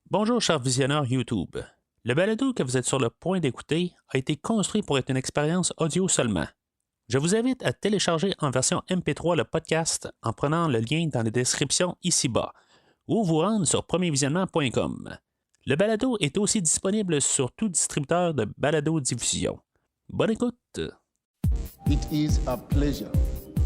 Bonjour, chers visionneurs YouTube. Le balado que vous êtes sur le point d'écouter a été construit pour être une expérience audio seulement. Je vous invite à télécharger en version MP3 le podcast en prenant le lien dans la description ici-bas ou vous rendre sur premiervisionnement.com. Le balado est aussi disponible sur tout distributeur de balado-diffusion. Bonne écoute! It is a pleasure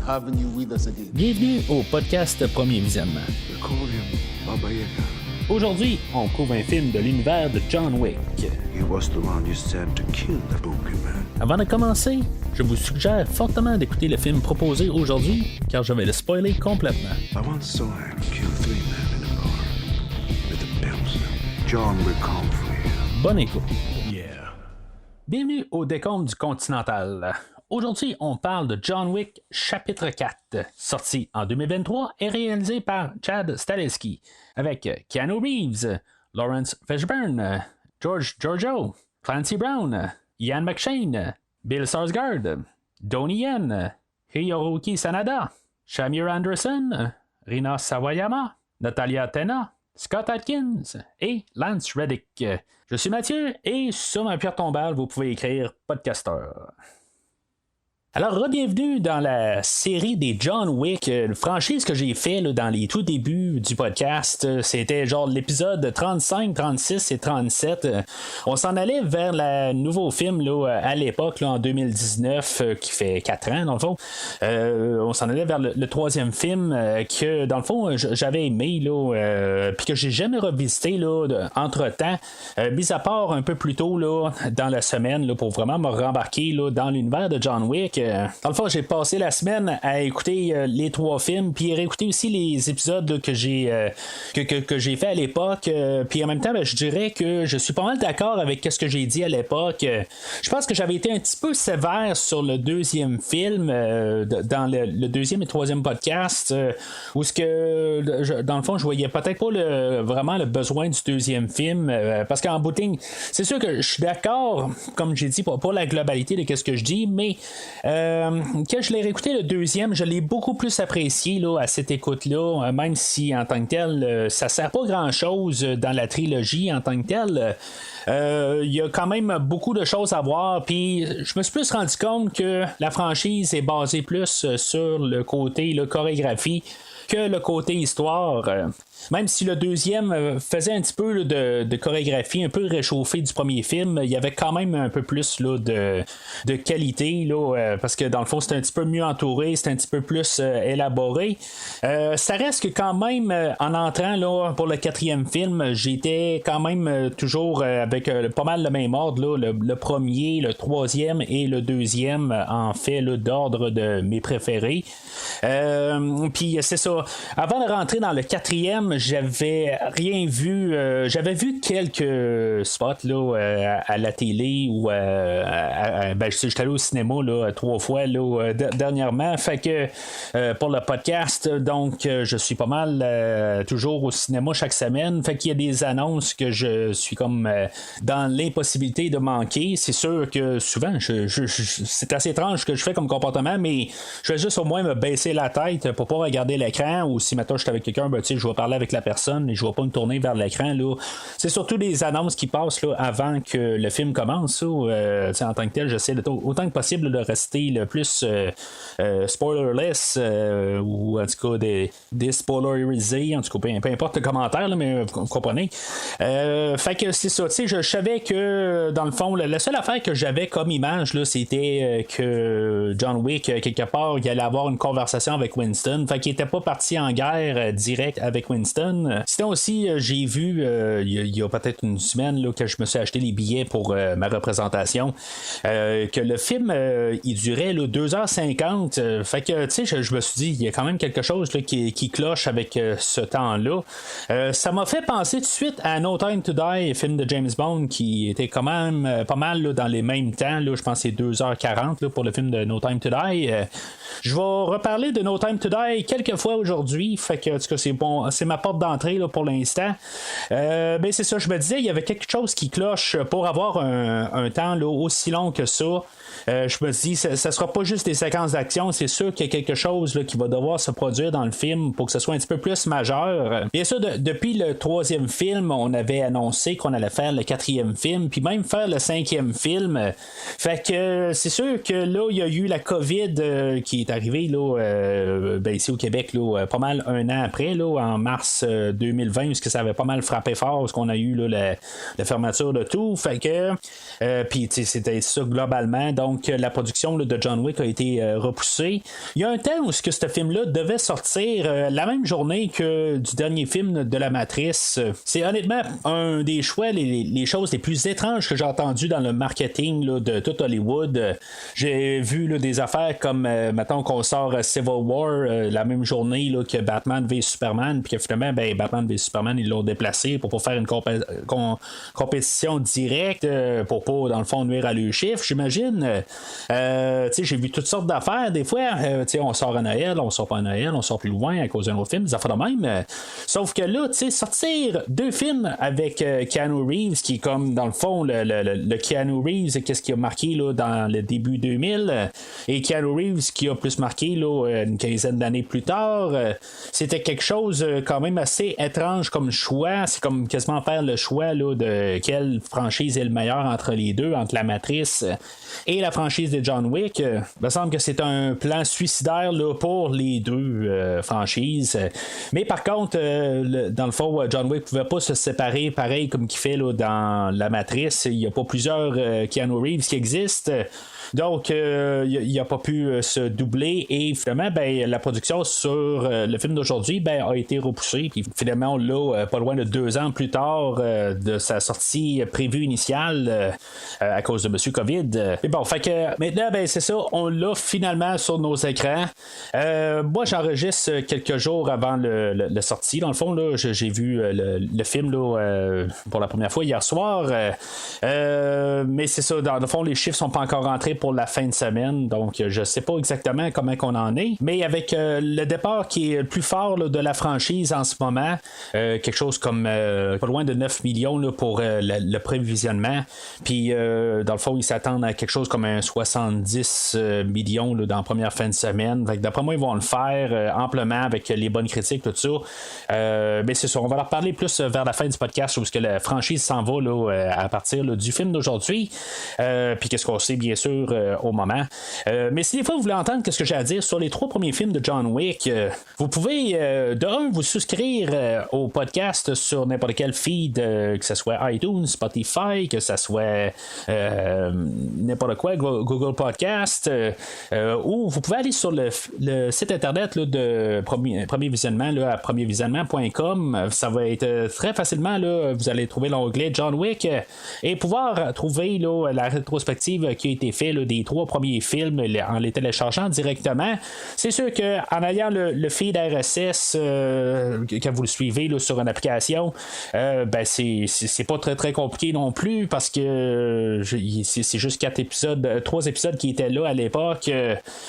having you with us again. Bienvenue au podcast Premier Visionnement. They call him Baba Yaga. Aujourd'hui, on couvre un film de l'univers de John Wick. He was the one you sent to kill the boogeyman. Avant de commencer, je vous suggère fortement d'écouter le film proposé aujourd'hui, car je vais le spoiler complètement. I once saw him kill 3 men in a bar with a pencil. John Wick Humphrey. Bonne écoute. Yeah. Bienvenue au décompte du Continental. Aujourd'hui, on parle de John Wick chapitre 4, sorti en 2023 et réalisé par Chad Stahelski, avec Keanu Reeves, Lawrence Fishburne, George Giorgio, Clancy Brown, Ian McShane, Bill Skarsgård, Donnie Yen, Hiroyuki Sanada, Shamir Anderson, Rina Sawayama, Natalia Tena, Scott Atkins et Lance Reddick. Je suis Mathieu et sur ma pierre tombale, vous pouvez écrire podcasteur. Alors, bienvenue dans la série des John Wick, une franchise que j'ai fait là, dans les tout débuts du podcast. C'était genre l'épisode 35, 36 et 37. On s'en allait vers le nouveau film là, à l'époque, là, en 2019, qui fait 4 ans dans le fond. On s'en allait vers le troisième film que, dans le fond, j'avais aimé, puis que j'ai jamais revisité là, entre-temps, mis à part un peu plus tôt là, dans la semaine là, pour vraiment me rembarquer là, dans l'univers de John Wick. Dans le fond, j'ai passé la semaine à écouter les 3 films, puis réécouter aussi les épisodes là, que j'ai que j'ai fait à l'époque. Puis en même temps, je dirais que je suis pas mal d'accord avec ce que j'ai dit à l'époque. Je pense que j'avais été un petit peu sévère sur le deuxième film, dans le deuxième et troisième podcast, où ce que dans le fond, je voyais peut-être pas vraiment le besoin du deuxième film, parce qu'en bout de ligne, c'est sûr que je suis d'accord, comme j'ai dit, pour la globalité de ce que je dis, mais quand je l'ai réécouté le deuxième, je l'ai beaucoup plus apprécié là, à cette écoute-là, même si en tant que tel, ça sert pas grand-chose dans la trilogie en tant que tel. Il y a quand même beaucoup de choses à voir, puis je me suis plus rendu compte que la franchise est basée plus sur le côté chorégraphie que le côté histoire. Même si le deuxième faisait un petit peu de chorégraphie un peu réchauffée du premier film, il y avait quand même un peu plus là, de qualité, là, parce que dans le fond, c'était un petit peu mieux entouré, c'était un petit peu plus élaboré. Ça reste que quand même, en entrant là, pour le quatrième film, j'étais quand même toujours avec pas mal le même ordre, là, le premier, le troisième et le deuxième, en fait, là, d'ordre de mes préférés. Puis c'est ça. Avant de rentrer dans le quatrième, j'avais rien vu. J'avais vu quelques spots là, à la télé ou j'étais allé au cinéma là, 3 fois là, dernièrement. Fait que pour le podcast, donc je suis pas mal toujours au cinéma chaque semaine. Fait qu'il y a des annonces que je suis comme dans l'impossibilité de manquer. C'est sûr que souvent, c'est assez étrange ce que je fais comme comportement, mais je vais juste au moins me baisser la tête pour pas regarder l'écran, ou si maintenant je suis avec quelqu'un, je vais parler avec la personne et je vais pas me tourner vers l'écran là. C'est surtout des annonces qui passent là, avant que le film commence là, en tant que tel, j'essaie autant que possible de rester le plus spoilerless, ou en tout cas des spoilerisés, en tout cas peu importe le commentaire là, mais vous comprenez. Fait que c'est ça, je savais que dans le fond la seule affaire que j'avais comme image là, c'était que John Wick quelque part il allait avoir une conversation avec Winston, fait qu'il était pas parti en guerre direct avec Winston. Sinon aussi, j'ai vu il y a peut-être une semaine là, que je me suis acheté les billets pour ma représentation, que le film il durait là, 2h50. Fait que tu sais, je me suis dit, il y a quand même quelque chose là, qui cloche avec ce temps-là. Ça m'a fait penser tout de suite à No Time to Die, film de James Bond, qui était quand même pas mal là, dans les mêmes temps. Là, je pense que c'est 2h40 là, pour le film de No Time to Je vais reparler de No Time to Die quelques fois aujourd'hui. Fait que, en tout cas, c'est bon, c'est ma porte d'entrée là, pour l'instant. Ben c'est ça, je me disais, il y avait quelque chose qui cloche pour avoir un temps là, aussi long que ça. Je me dis, ça sera pas juste des séquences d'action, c'est sûr qu'il y a quelque chose là, qui va devoir se produire dans le film pour que ce soit un petit peu plus majeur. Bien sûr, depuis le 3e film, on avait annoncé qu'on allait faire le 4e film, puis même faire le 5e film. Fait que c'est sûr que là, il y a eu la COVID qui est arrivée là, ben, ici au Québec, là, pas mal un an après, là, en mars 2020, parce que ça avait pas mal frappé fort, parce qu'on a eu là, la fermeture de tout. Fait que, puis c'était ça globalement. Donc, la production là, de John Wick a été repoussée. Il y a un temps où ce film-là devait sortir la même journée que du dernier film de la Matrice. C'est honnêtement un des choix, les choses les plus étranges que j'ai entendues dans le marketing là, de tout Hollywood. J'ai vu là, des affaires comme, mettons qu'on sort Civil War la même journée là, que Batman v Superman, puis que finalement, ben, Batman v Superman, ils l'ont déplacé pour pas faire une compétition directe, pour pas, dans le fond, nuire à leur chiffre, j'imagine. J'ai vu toutes sortes d'affaires. Des fois, on sort à Noël, on sort pas à Noël, on sort plus loin à cause d'un autre film, des affaires de même. Sauf que là, sortir 2 films avec Keanu Reeves, qui est comme, dans le fond, le Keanu Reeves, qu'est-ce qui a marqué là, dans le début 2000, et Keanu Reeves qui a plus marqué là, une quinzaine d'années plus tard, c'était quelque chose quand même assez étrange comme choix. C'est comme quasiment faire le choix là, de quelle franchise est le meilleur entre les deux, entre la Matrice et la franchise de John Wick. Il me semble que c'est un plan suicidaire là, pour les deux franchises. Mais par contre, dans le fond, John Wick pouvait pas se séparer pareil comme qu'il fait là, dans la Matrice. Il n'y a pas plusieurs Keanu Reeves qui existent. Donc, il n'a pas pu se doubler et finalement, ben, la production sur le film d'aujourd'hui ben, a été repoussée. Puis finalement, on l'a pas loin de 2 ans plus tard de sa sortie prévue initiale à cause de M. COVID. Mais bon, fait que maintenant, ben, c'est ça, on l'a finalement sur nos écrans. Moi, j'enregistre quelques jours avant le sortie. Dans le fond, là, j'ai vu le film là, pour la première fois hier soir. Mais c'est ça, dans le fond, les chiffres sont pas encore rentrés pour la fin de semaine, donc je sais pas exactement comment qu'on en est, mais avec le départ qui est le plus fort là, de la franchise en ce moment, quelque chose comme pas loin de 9 millions là, pour le prévisionnement, puis dans le fond ils s'attendent à quelque chose comme un 70 millions là, dans la première fin de semaine. Fait que d'après moi ils vont le faire amplement avec les bonnes critiques, tout ça. Mais c'est ça, on va leur parler plus vers la fin du podcast où que la franchise s'en va là, à partir là, du film d'aujourd'hui, puis qu'est-ce qu'on sait bien sûr au moment. Mais si des fois vous voulez entendre ce que j'ai à dire sur les 3 premiers films de John Wick, vous pouvez vous souscrire au podcast sur n'importe quel feed, que ce soit iTunes, Spotify, que ce soit n'importe quoi, Google Podcast, ou vous pouvez aller sur le site internet là, de premier visionnement là, à premiervisionnement.com. Ça va être très facilement là, vous allez trouver l'onglet John Wick et pouvoir trouver là, la rétrospective qui a été faite des 3 premiers films en les téléchargeant directement. C'est sûr qu'en ayant le feed RSS quand vous le suivez là, sur une application, ben c'est pas très très compliqué non plus parce que c'est juste 3 épisodes qui étaient là à l'époque,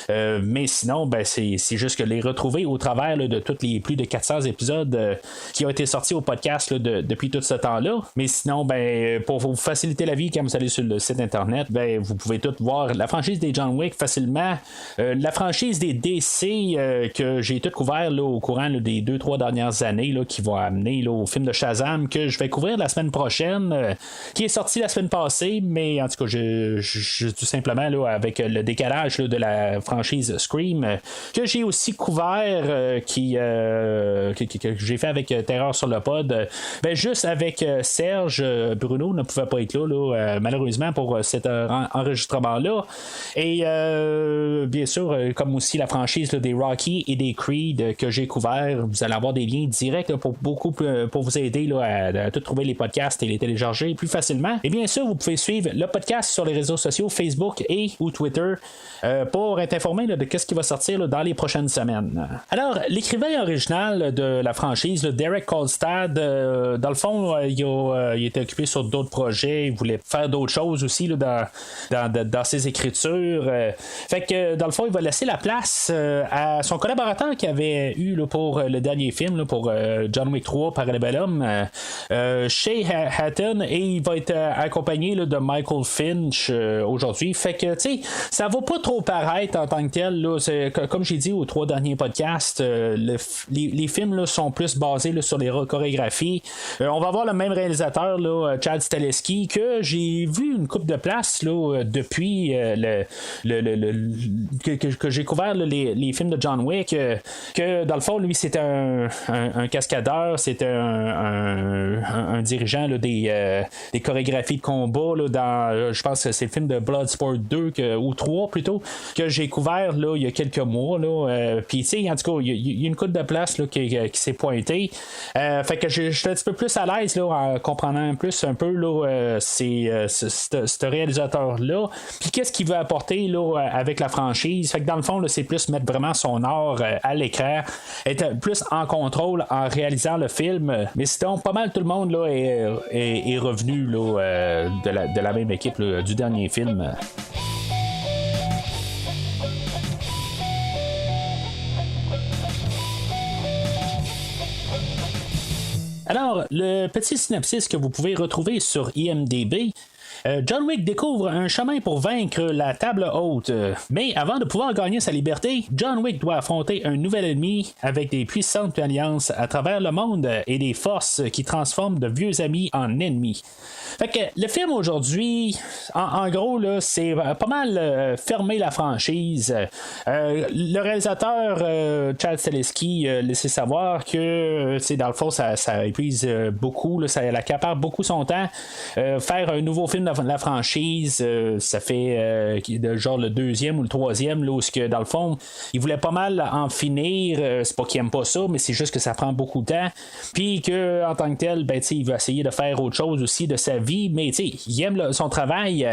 mais sinon ben c'est juste que les retrouver au travers là, de tous les plus de 400 épisodes qui ont été sortis au podcast là, depuis tout ce temps-là. Mais sinon ben pour vous faciliter la vie quand vous allez sur le site internet, ben vous pouvez tout voir la franchise des John Wick facilement, la franchise des DC que j'ai tout couvert là, au courant là, des 2-3 dernières années là, qui va amener là, au film de Shazam que je vais couvrir la semaine prochaine, qui est sorti la semaine passée, mais en tout cas je tout simplement là, avec le décalage là, de la franchise Scream que j'ai aussi couvert que j'ai fait avec Terreur sur le pod, ben juste avec Serge. Bruno ne pouvait pas être là malheureusement pour cet enregistrement là. Et bien sûr, comme aussi la franchise là, des Rocky et des Creed que j'ai couvert, vous allez avoir des liens directs là, pour vous aider là, à tout trouver les podcasts et les télécharger plus facilement. Et bien sûr, vous pouvez suivre le podcast sur les réseaux sociaux Facebook et ou Twitter pour être informé là, de ce qui va sortir là, dans les prochaines semaines. Alors, l'écrivain original de la franchise, là, Derek Kolstad, dans le fond, il était occupé sur d'autres projets, il voulait faire d'autres choses aussi là, dans ses écritures. Fait que dans le fond, il va laisser la place à son collaborateur qu'il avait eu là, pour le dernier film, film là, pour John Wick 3 Parabellum. Shay Hatton, et il va être accompagné là, de Michael Finch aujourd'hui. Fait que, tu sais, ça va pas trop paraître en tant que tel. Là, comme j'ai dit aux 3 derniers podcasts, les films là, sont plus basés là, sur les chorégraphies. On va avoir le même réalisateur, là, Chad Stahelski, que j'ai vu une couple de places là, depuis que j'ai couvert là, les films de John Wick. Que dans le fond, lui, c'était un cascadeur, c'était un dirigeant là, des chorégraphies de combat là, dans, je pense que c'est le film de Bloodsport 2 ou 3 plutôt, que j'ai couvert là, il y a quelques mois. Puis, tu sais, en tout cas, il y a une couple de places là, qui s'est pointée. Fait que je suis un petit peu plus à l'aise là, en comprenant plus un peu là, ce réalisateur-là. Puis, qu'est-ce qu'il veut apporter là, avec la franchise. Fait que dans le fond, là, c'est plus mettre vraiment son art à l'écran, être plus en contrôle en réalisant le film. Mais sinon, pas mal tout le monde là, est revenu là, de la même équipe là, du dernier film. Alors, le petit synopsis que vous pouvez retrouver sur IMDb. John Wick découvre un chemin pour vaincre la table haute. Mais avant de pouvoir gagner sa liberté, John Wick doit affronter un nouvel ennemi avec des puissantes alliances à travers le monde et des forces qui transforment de vieux amis en ennemis. Fait que le film aujourd'hui, en gros, là, c'est pas mal fermer la franchise. Le réalisateur Chad Stahelski laissé savoir que dans le fond, ça épuise beaucoup, là, ça accapare beaucoup son temps. Faire un nouveau film de la franchise, ça fait genre le 2e ou le 3e, là, où dans le fond, il voulait pas mal en finir. C'est pas qu'il aime pas ça, mais c'est juste que ça prend beaucoup de temps. Puis que en tant que tel, ben, il va essayer de faire autre chose aussi de sa vie, mais il aime son travail.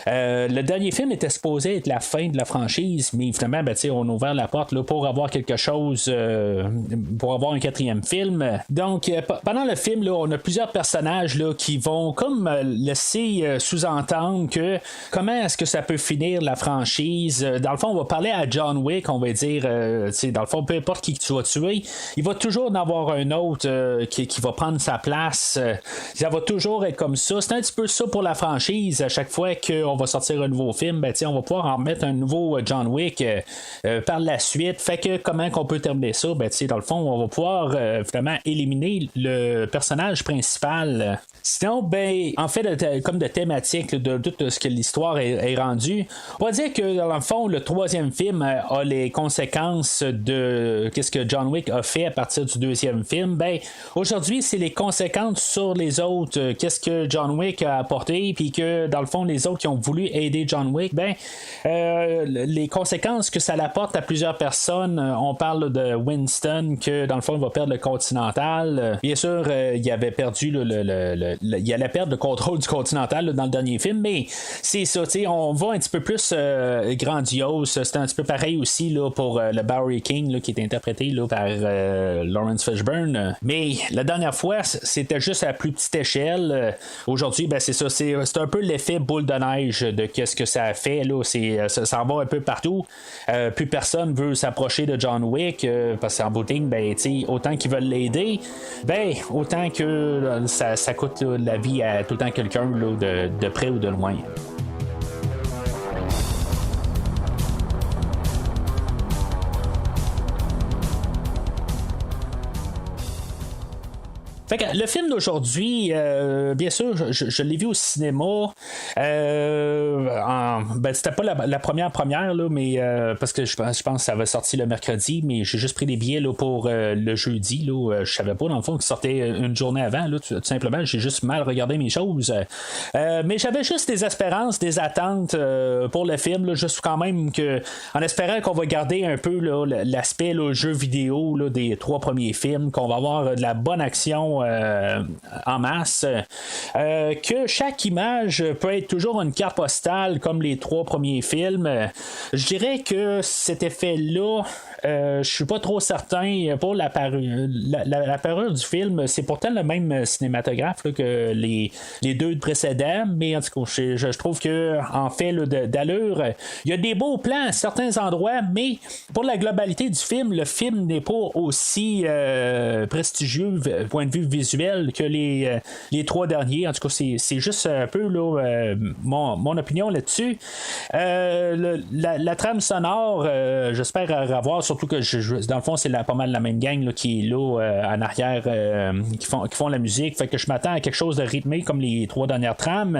Le dernier film était supposé être la fin de la franchise, mais finalement, ben, on a ouvert la porte là, pour avoir quelque chose, pour avoir un 4e film. Donc, pendant le film, là, on a plusieurs personnages là, qui vont comme laisser sous-entendre que comment est-ce que ça peut finir la franchise. Dans le fond, on va parler à John Wick, on va dire, dans le fond, peu importe qui tu vas tuer, il va toujours en avoir un autre qui va prendre sa place. Ça va toujours être comme ça. C'est un petit peu ça pour la franchise. À chaque fois qu'on va sortir un nouveau film, ben, on va pouvoir en remettre un nouveau John Wick par la suite. Fait que comment qu'on peut terminer ça? Ben, dans le fond, on va pouvoir vraiment éliminer le personnage principal. Sinon, ben, en fait, comme de thématique de tout ce que l'histoire est rendue, on va dire que dans le fond, le 3e film a les conséquences de qu'est-ce que John Wick a fait à partir du 2e film. Ben, aujourd'hui, c'est les conséquences sur les autres. Qu'est-ce que John Wick a apporté, puis que dans le fond, les autres qui ont voulu aider John Wick, ben, les conséquences que ça apporte à plusieurs personnes. On parle de Winston, que dans le fond, il va perdre le Continental. Bien sûr, il avait perdu il allait perdre le contrôle du Continental là, dans le dernier film, mais c'est ça, on va un petit peu plus grandiose. C'est un petit peu pareil aussi là, pour le Bowery King là, qui est interprété là, par Lawrence Fishburne. Mais la dernière fois, c'était juste à plus petite échelle. Aujourd'hui, ben, c'est ça, c'est un peu l'effet boule de neige de qu'est-ce que ça a fait. Là. Ça en va un peu partout. Plus personne veut s'approcher de John Wick parce qu'en bout de ligne, ben, autant qu'ils veulent l'aider, ben, autant que ça coûte là, la vie à tout le temps quelqu'un là, de près ou de loin. Fait que le film d'aujourd'hui, bien sûr, je l'ai vu au cinéma. Ben, c'était pas la première là, mais parce que je pense que ça va sortir le mercredi, mais j'ai juste pris des billets là, pour le jeudi. Là, je savais pas, dans le fond, qu'il sortait une journée avant. Là, tout simplement, j'ai juste mal regardé mes choses. Mais j'avais juste des espérances, des attentes pour le film, là, juste quand même que, en espérant qu'on va garder un peu là, l'aspect là, jeu vidéo là, des 3 premiers films, qu'on va avoir de la bonne action en masse, que chaque image peut être toujours une carte postale comme les 3 premiers films. Je dirais que cet effet-là je suis pas trop certain pour la parure du film. C'est pourtant le même cinématographe là, que les deux précédents, mais en tout cas, je trouve que en fait là, d'allure, il y a des beaux plans à certains endroits, mais pour la globalité du film, le film n'est pas aussi prestigieux point de vue visuel que les trois derniers. En tout cas, c'est juste un peu là, mon opinion là-dessus. La trame sonore, j'espère avoir, surtout que dans le fond, c'est pas mal la même gang là, qui est là en arrière qui font la musique. Fait que je m'attends à quelque chose de rythmé comme les trois dernières trames.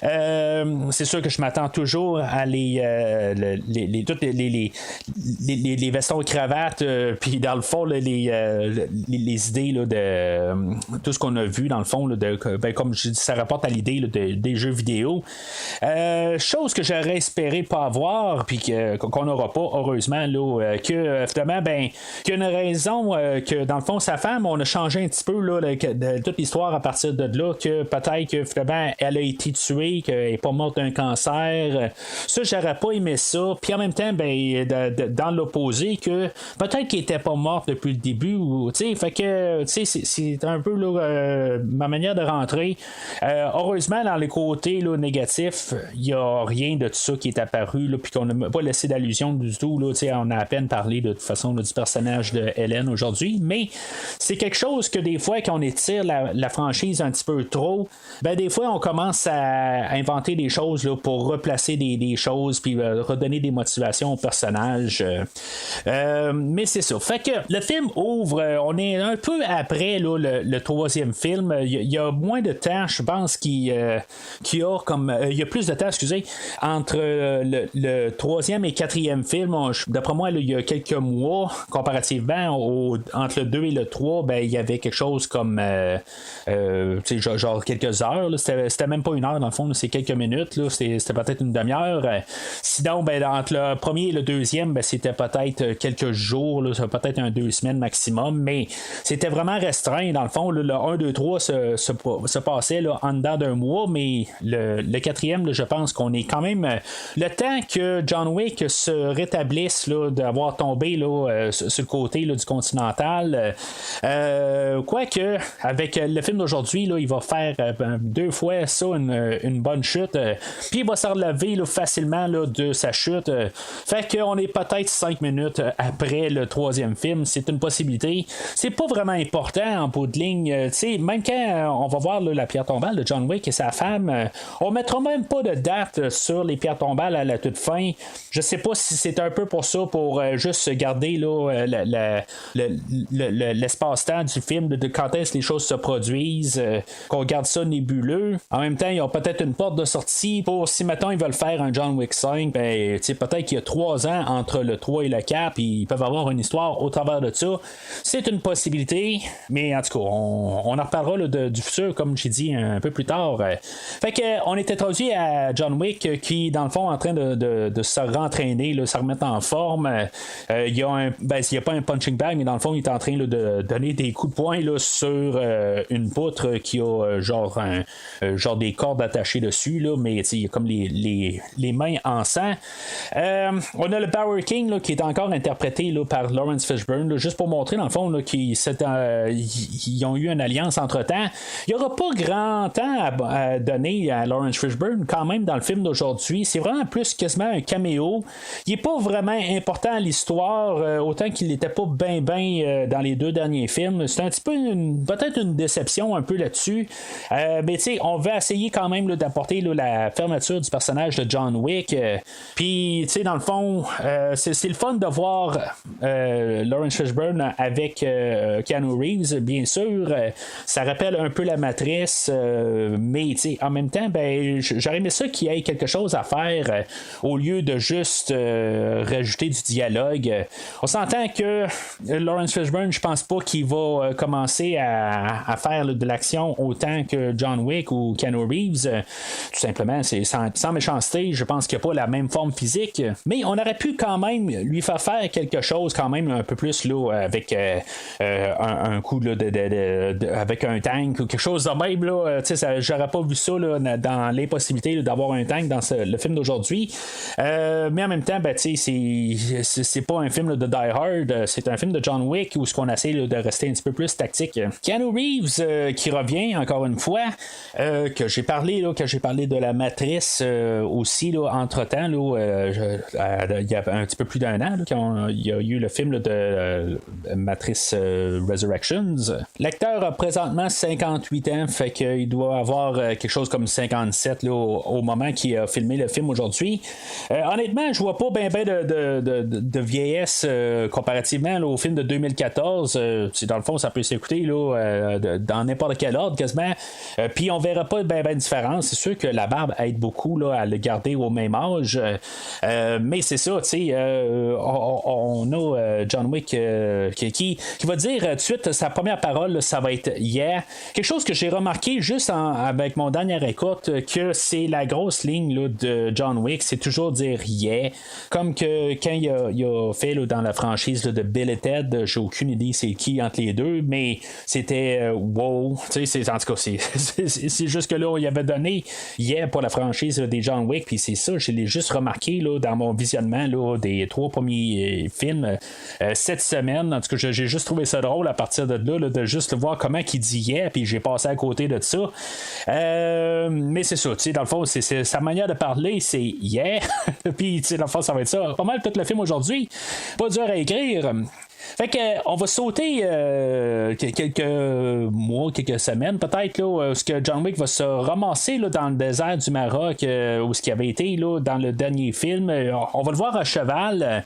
C'est sûr que je m'attends toujours à toutes les vestons cravates, puis dans le fond, les idées là, de tout ce qu'on a vu, dans le fond, là, comme je dis, ça rapporte à l'idée là, des jeux vidéo. Chose que j'aurais espéré pas avoir, puis qu'on n'aura pas, heureusement, là, que finalement, qu'il y a une raison que dans le fond, sa femme, on a changé un petit peu là, de toute l'histoire à partir de là, que peut-être que finalement, elle a été tuée, qu'elle n'est pas morte d'un cancer. Ça, j'aurais pas aimé ça. Puis en même temps, dans l'opposé, que peut-être qu'elle était pas morte depuis le début, ou fait que c'est un peu là, ma manière de rentrer. Heureusement, dans les côtés là, négatifs, il n'y a rien de tout ça qui est apparu, puis qu'on n'a pas laissé d'allusion du tout. Là, on a à peine parlé de toute façon là, du personnage de Helen aujourd'hui, mais c'est quelque chose que des fois, quand on étire la franchise un petit peu trop, des fois, on commence à inventer des choses là, pour replacer des choses, puis redonner des motivations au personnage. Mais c'est ça. Fait que le film ouvre, on est un peu après là, le troisième film. Il y a moins de temps, je pense qu'il y a plus de temps, excusez, entre le troisième et quatrième film. D'après moi, là, il y a quelques mois, comparativement entre le 2 et le 3, il y avait quelque chose comme genre quelques heures. Là. C'était même pas une heure, dans le fond, là, c'est quelques minutes. Là. C'était peut-être une demi-heure. Sinon, entre le premier et le deuxième, c'était peut-être quelques jours, là, peut-être 2 semaines maximum, mais c'était vraiment restreint. Dans le fond, là, le 1, 2, 3 se passait là, en dedans d'un mois, mais le quatrième, là, je pense qu'on est quand même le temps que John Wick se rétablisse là, d'avoir tombé là, sur le côté là, du Continental. Quoique, avec le film d'aujourd'hui, là, il va faire 2 fois ça, une bonne chute, puis il va se relever là, facilement là, de sa chute. Fait qu'on est peut-être 5 minutes après le troisième film. C'est une possibilité. C'est pas vraiment important en bout de ligne. Même quand on va voir là, la pierre tombale de John Wick et sa femme, on mettra même pas de date sur les pierres tombales à la toute fin. Je sais pas si c'est un peu pour ça, pour juste garder là, l'espace-temps du film, de quand est-ce que les choses se produisent, qu'on garde ça nébuleux. En même temps, il y a peut-être une porte de sortie pour si maintenant ils veulent faire un John Wick 5, peut-être qu'il y a 3 ans entre le 3 et le 4, puis ils peuvent avoir une histoire au travers de ça. C'est une possibilité, mais en tout cas, on en reparlera là, du futur, comme j'ai dit un peu plus tard. Fait que on est introduit à John Wick qui, dans le fond, est en train de se rentraîner, là, se remettre en forme. Il y a il n'y a pas un punching bag, mais dans le fond, il est en train là, de donner des coups de poing là, sur une poutre qui a genre des cordes attachées dessus, là, mais il y a comme les mains en sang. On a le Bower King là, qui est encore interprété là, par Lawrence Fishburne, là, juste pour montrer dans le fond là, qu'ils ont eu une alliance entre temps. Il n'y aura pas grand temps à donner à Lawrence Fishburne quand même dans le film d'aujourd'hui. C'est vraiment plus quasiment un caméo. Il n'est pas vraiment important à l'histoire, autant qu'il n'était pas bien dans les 2 derniers films. C'est un petit peu peut-être une déception un peu là-dessus. Mais tu sais, on va essayer quand même là, d'apporter là, la fermeture du personnage de John Wick. Puis tu sais, dans le fond, c'est le fun de voir Lawrence Fishburne avec Keanu Reeves, bien sûr. Ça rappelle un peu la Matrice, mais en même temps, j'aurais aimé ça qu'il y ait quelque chose à faire au lieu de juste rajouter du dialogue. On s'entend que Lawrence Fishburne, je pense pas qu'il va commencer à faire de l'action autant que John Wick ou Keanu Reeves. Tout simplement, c'est sans méchanceté, je pense qu'il n'a pas la même forme physique, mais on aurait pu quand même lui faire quelque chose quand même un peu plus là, avec un coup là, avec un tank ou quelque chose de même là, j'aurais pas vu ça là, dans l'impossibilité là, d'avoir un tank dans le film d'aujourd'hui, mais en même temps c'est c'est pas un film là, de Die Hard, c'est un film de John Wick où ce qu'on essaie là, de rester un petit peu plus tactique. Keanu Reeves qui revient encore une fois, que j'ai parlé de la Matrice aussi là, entre-temps, il y a un petit peu plus d'un an, là, quand il y a eu le film là, de Matrice Resurrections. L'acteur a présentement 58 ans, fait qu'il doit avoir quelque chose comme 57 là, au moment qu'il a filmé le film aujourd'hui. Honnêtement, je vois pas bien de vieillesse comparativement là, au film de 2014. Dans le fond, ça peut s'écouter là, dans n'importe quel ordre quasiment. Puis on verra pas bien de différence. C'est sûr que la barbe aide beaucoup là, à le garder au même âge. Mais c'est ça, tu sais, on a John Wick qui va dire tout de suite sa première parole, là, ça va être yeah. Quelque chose que j'ai remarqué juste avec mon dernier écoute, que c'est la grosse ligne là, de John Wick, c'est toujours dire yeah. Comme que quand il a fait là, dans la franchise là, de Bill et Ted, j'ai aucune idée c'est qui entre les deux, mais c'était wow. Tu sais, en tout cas, c'est juste que là, il avait donné yeah pour la franchise là, des John Wick, puis c'est ça, je l'ai juste remarqué là, dans mon visionnement là, des 3 premiers films cette semaine. En tout cas, j'ai juste trouvé ça drôle à partir de là, de juste voir comment il dit yeah, puis j'ai passé à côté de ça. Mais c'est ça, tu sais, dans le fond, c'est sa manière de parler, c'est yeah. Puis, tu sais, dans le fond, ça va être ça. Pas mal tout le film aujourd'hui. Pas dur à écrire. Fait que on va sauter quelques mois, quelques semaines peut-être là, où ce que John Wick va se ramasser là, dans le désert du Maroc, où ce qui avait été là, dans le dernier film. On va le voir à cheval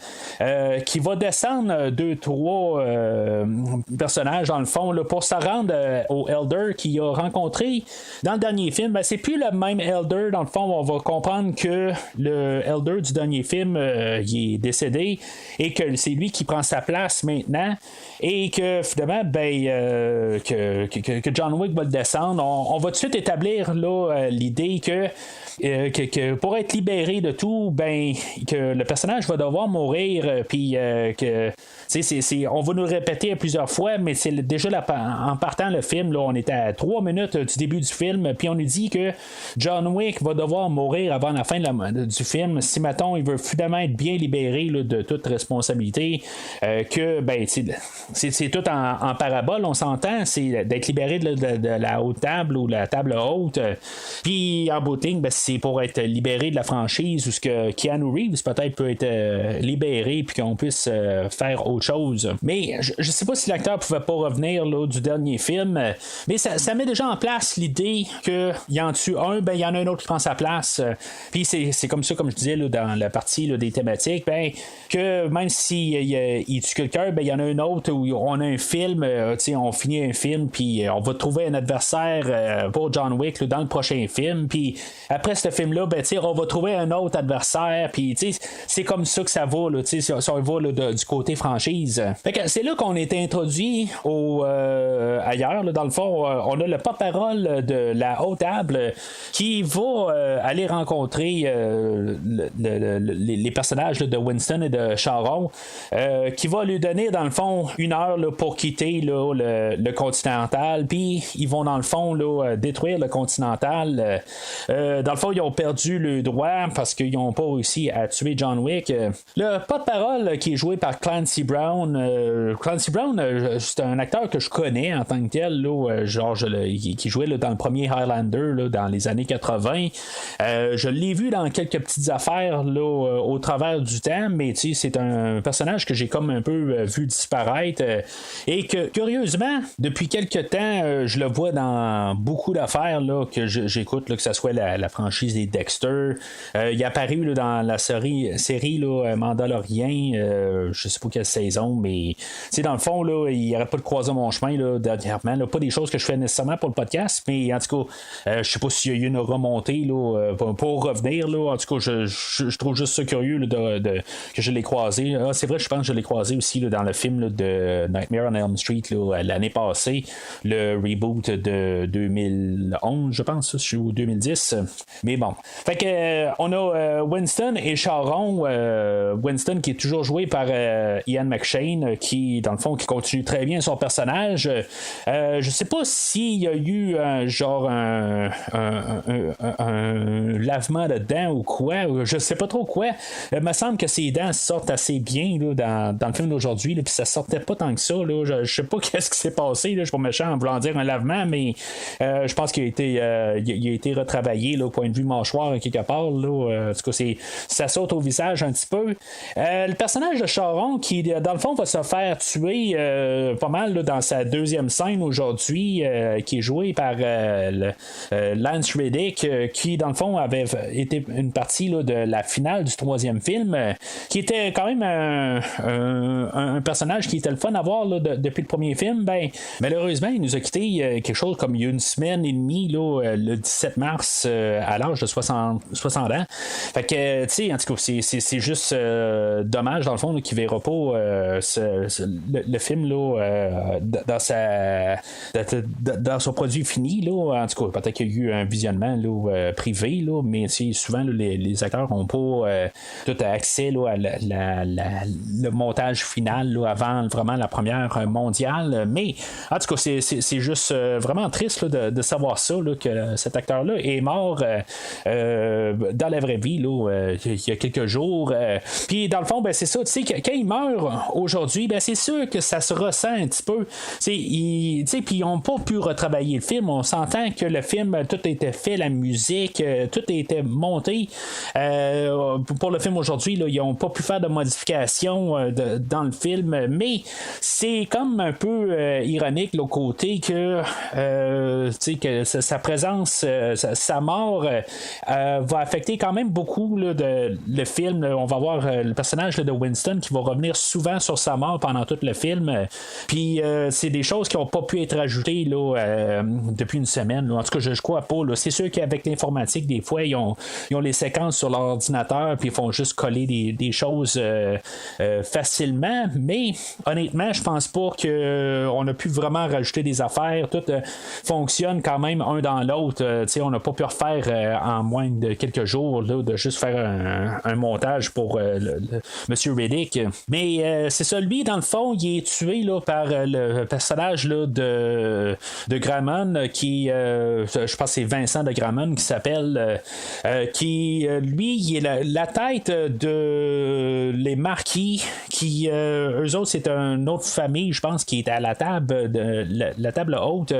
qui va descendre 2-3 personnages dans le fond là, pour se rendre au Elder qu'il a rencontré dans le dernier film. Ben, c'est plus le même Elder dans le fond. On va comprendre que le Elder du dernier film il est décédé et que c'est lui qui prend sa place maintenant et que finalement que John Wick va le descendre. On va tout de suite établir là, l'idée que pour être libéré de tout, que le personnage va devoir mourir, puis que on va nous le répéter plusieurs fois, mais c'est déjà en partant le film, là, on était à 3 minutes du début du film, puis on nous dit que John Wick va devoir mourir avant la fin du film si mettons il veut finalement être bien libéré là, de toute responsabilité, que c'est tout en parabole, on s'entend, c'est d'être libéré de la haute table ou la table haute, puis en bout de ligne, c'est pour être libéré de la franchise ou ce que Keanu Reeves peut-être peut être libéré puis qu'on puisse faire autre chose. Mais je sais pas si l'acteur pouvait pas revenir là, du dernier film, mais ça met déjà en place l'idée qu'il y en tue un, il y en a un autre qui prend sa place. Puis c'est comme ça, comme je disais là, dans la partie là, des thématiques, que même il tue quelqu'un, il y en a un autre où on a un film, on finit un film, puis on va trouver un adversaire pour John Wick là, dans le prochain film, puis après ce film-là, on va trouver un autre adversaire, puis c'est comme ça que ça va, là, si on va là, du côté franchise. Fait que c'est là qu'on est introduit ailleurs, là, dans le fond, on a le porte-parole de la haute table qui va aller rencontrer les personnages là, de Winston et de Charon, qui va lui donner dans le fond 1 heure là, pour quitter là, le Continental, puis ils vont dans le fond là, détruire le Continental. Dans le fond, ils ont perdu le droit parce qu'ils n'ont pas réussi à tuer John Wick. Le porte-parole qui est joué par Clancy Brown. Clancy Brown, c'est un acteur que je connais en tant que tel, là, qui jouait là, dans le premier Highlander là, dans les années 80. Je l'ai vu dans quelques petites affaires là, au travers du temps, mais c'est un personnage que j'ai comme un peu vu disparaître et que, curieusement, depuis quelques temps, je le vois dans beaucoup d'affaires là, que j'écoute, là, que ce soit la franchise des Dexter. Il est apparu là, dans la série là, Mandalorian, je sais pas quelle saison, mais dans le fond, là, il n'aurait pas de croiser mon chemin là, dernièrement. Là, pas des choses que je fais nécessairement pour le podcast, mais en tout cas, je sais pas s'il y a eu une remontée là, pour revenir. Là, en tout cas, je trouve juste ça curieux là, que je l'ai croisé. C'est vrai, je pense que je l'ai croisé aussi là, dans le film là, de Nightmare on Elm Street là, l'année passée, le reboot de 2011, je pense, ou 2010. Mais bon. Fait que on a Winston et Charon. Winston qui est toujours joué par Ian McShane, qui, dans le fond, qui continue très bien son personnage. Je sais pas s'il y a eu un lavement de dents ou quoi. Je sais pas trop quoi. Il me semble que ses dents sortent assez bien là, dans le film d'aujourd'hui, puis ça sortait pas tant que ça. Là. Je sais pas qu'est-ce qui s'est passé. Là. Je suis pas méchant en voulant dire un lavement, mais je pense qu'il a été retravaillé là, au point de vue mâchoire quelque part. Là. En tout cas, ça saute au visage un petit peu. Le personnage de Charon qui, dans le fond, va se faire tuer pas mal là, dans sa deuxième scène aujourd'hui, qui est joué par Lance Reddick, qui, dans le fond, avait été une partie là, de la finale du troisième film, qui était quand même un personnage qui était le fun à voir là, depuis le premier film. Ben, malheureusement, il nous a quitté quelque chose comme une semaine et demie là, le 17 mars à l'âge de 60 ans. Fait que, tu sais, en tout cas, c'est juste dommage, dans le fond, là, qu'il ne verra pas le film là, dans son produit fini. Là. En tout cas, peut-être qu'il y a eu un visionnement là, privé, là, mais souvent, là, les acteurs n'ont pas tout accès là, à le montage final là, avant vraiment la première mondiale. Mais, en tout cas, c'est juste vraiment triste là, de savoir ça, là, que cet acteur-là est mort dans la vraie vie là, il y a quelques jours. Puis dans le fond, ben, c'est ça, tu sais, quand il meurt aujourd'hui, ben, c'est sûr que ça se ressent un petit peu. Puis ils n'ont pas pu retravailler le film. On s'entend que le film, tout était fait, la musique, tout était monté. Pour le film aujourd'hui, là, ils n'ont pas pu faire de modifications dans le film, mais c'est comme un peu ironique le côté que, que sa présence, sa mort va affecter quand même beaucoup là, le film. On va voir le personnage là, de Winston qui va revenir souvent sur sa mort pendant tout le film. Puis c'est des choses qui n'ont pas pu être ajoutées là, depuis une semaine. Là. En tout cas, je crois pas. Là. C'est sûr qu'avec l'informatique, des fois, ils ont les séquences sur leur ordinateur puis ils font juste coller des choses facilement. Mais honnêtement, je pense pas qu'on a pu vraiment rajouter des affaires. Tout fonctionne quand même un dans l'autre. On n'a pas pu refaire en moins de quelques jours là, de juste faire un montage pour Monsieur Reddick. Mais c'est ça, lui, dans le fond, il est tué là, par le personnage là, de Gramon, qui, je pense que c'est Vincent de Gramon qui s'appelle, qui, lui, il est la tête de les Marquis, qui, eux autres, c'est une autre famille, je pense, qui est à la table, la table haute.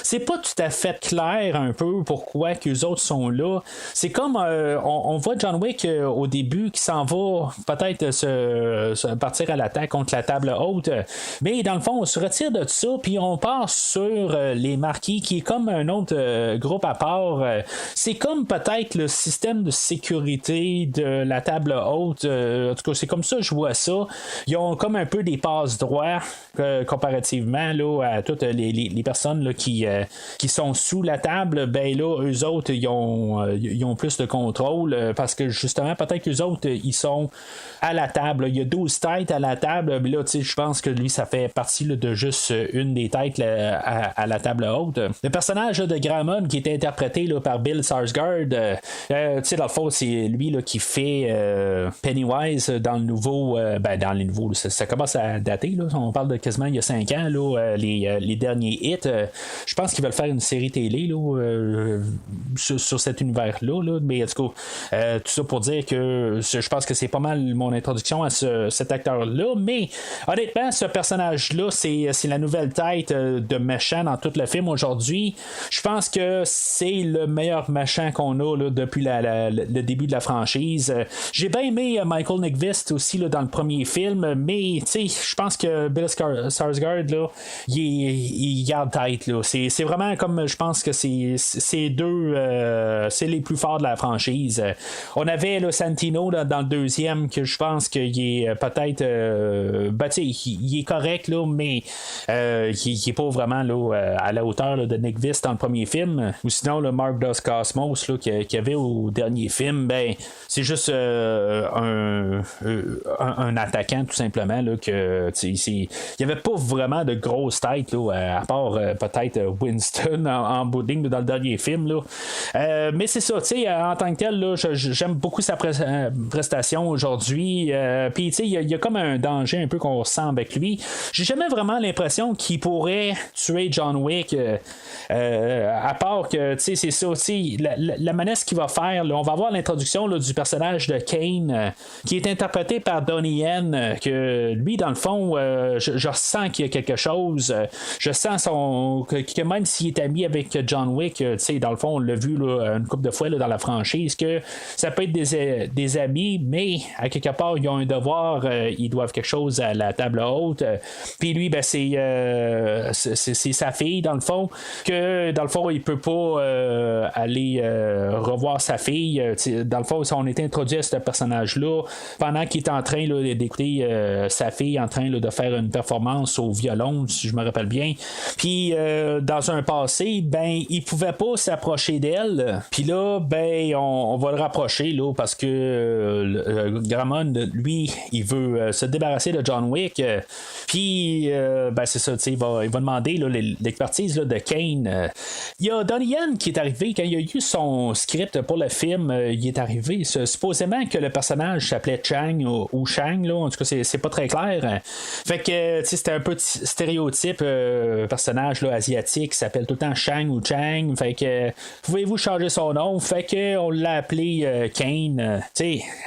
C'est pas tout à fait clair un peu pourquoi qu'eux autres sont là. C'est comme, on voit John Wick au début qui s'en va peut-être se partir à l'attaque contre la table haute, mais dans le fond, on se retire de ça, puis on passe sur les Marquis, qui est comme un autre groupe à part. C'est comme peut-être le système de sécurité de la table haute. En tout cas, c'est comme ça que je vois ça. Ils ont comme un peu des passe-droits comparativement là, à toutes les personnes là, qui sont sous la table. Ben là, eux autres, ils ont plus de contrôle parce que justement, peut-être qu'eux autres, ils sont à la table. Il y a 12 têtes à la table. Mais là, je pense que lui, ça fait partie là, de juste une des têtes là, à la table haute. Le personnage là, de Gramon, qui est interprété là, par Bill Skarsgård, dans le fond, c'est lui là, qui fait Pennywise dans le nouveau. Dans les nouveaux, ça commence à dater. Là. On parle de quasiment il y a 5 ans, là, les derniers hits. Je pense qu'ils veulent faire une série télé là, sur cet univers-là. Là. Mais en tout cas, tout ça pour dire que je pense que c'est pas mal mon introduction à cet acteur-là. Mais honnêtement, ce personnage-là, c'est la nouvelle tête de méchant dans tout le film aujourd'hui. Je pense que c'est le meilleur méchant qu'on a là, depuis le début de la franchise. J'ai bien aimé Michael Nyqvist aussi là, dans le premier film, mais je pense que Bill Skarsgård là, il garde tête. Là. C'est vraiment comme je pense que c'est deux c'est les plus forts de la franchise. On avait là, Santino là, dans le deuxième, que je pense qu'il est peut-être il est correct là, mais il est pas vraiment là, à la hauteur là, de Nyqvist dans le premier film. Ou sinon le Mark Dacascos là, qu'il y avait au dernier film, ben c'est juste un attaquant tout simplement. justement là, que il n'y avait pas vraiment de grosse tête là, à part peut-être Winston en bout de ligne dans le dernier film là. Mais c'est ça, en tant que tel là, j'aime beaucoup sa prestation aujourd'hui. Puis il y a comme un danger un peu qu'on ressent avec lui. J'ai jamais vraiment l'impression qu'il pourrait tuer John Wick, à part que c'est ça aussi la menace qu'il va faire là, on va avoir l'introduction là, du personnage de Kane qui est interprété par Donnie Yen, que lui dans le fond je ressens qu'il y a quelque chose, je sens que même s'il est ami avec John Wick, dans le fond on l'a vu là, une couple de fois là, dans la franchise, que ça peut être des amis, mais à quelque part ils ont un devoir, ils doivent quelque chose à la table haute, puis lui ben, c'est sa fille dans le fond, que dans le fond il peut pas aller revoir sa fille. Dans le fond on est introduit à ce personnage là pendant qu'il est en train là, d'écouter sa fille en train là, de faire une performance au violon, si je me rappelle bien, puis dans un passé ben il pouvait pas s'approcher d'elle, puis là ben on va le rapprocher là, parce que Gramon lui il veut se débarrasser de John Wick, puis ben c'est ça, il va demander là, l'expertise là, de Kane. Il y a Donnie Yen qui est arrivé quand il y a eu son script pour le film, il est arrivé supposément que le personnage s'appelait Chang ou Shang là, en tout cas c'est pas très clair, fait que c'était un peu stéréotype, personnage là, asiatique qui s'appelle tout le temps Shang ou Chang, fait que pouvez-vous changer son nom, fait que on l'a appelé Kane,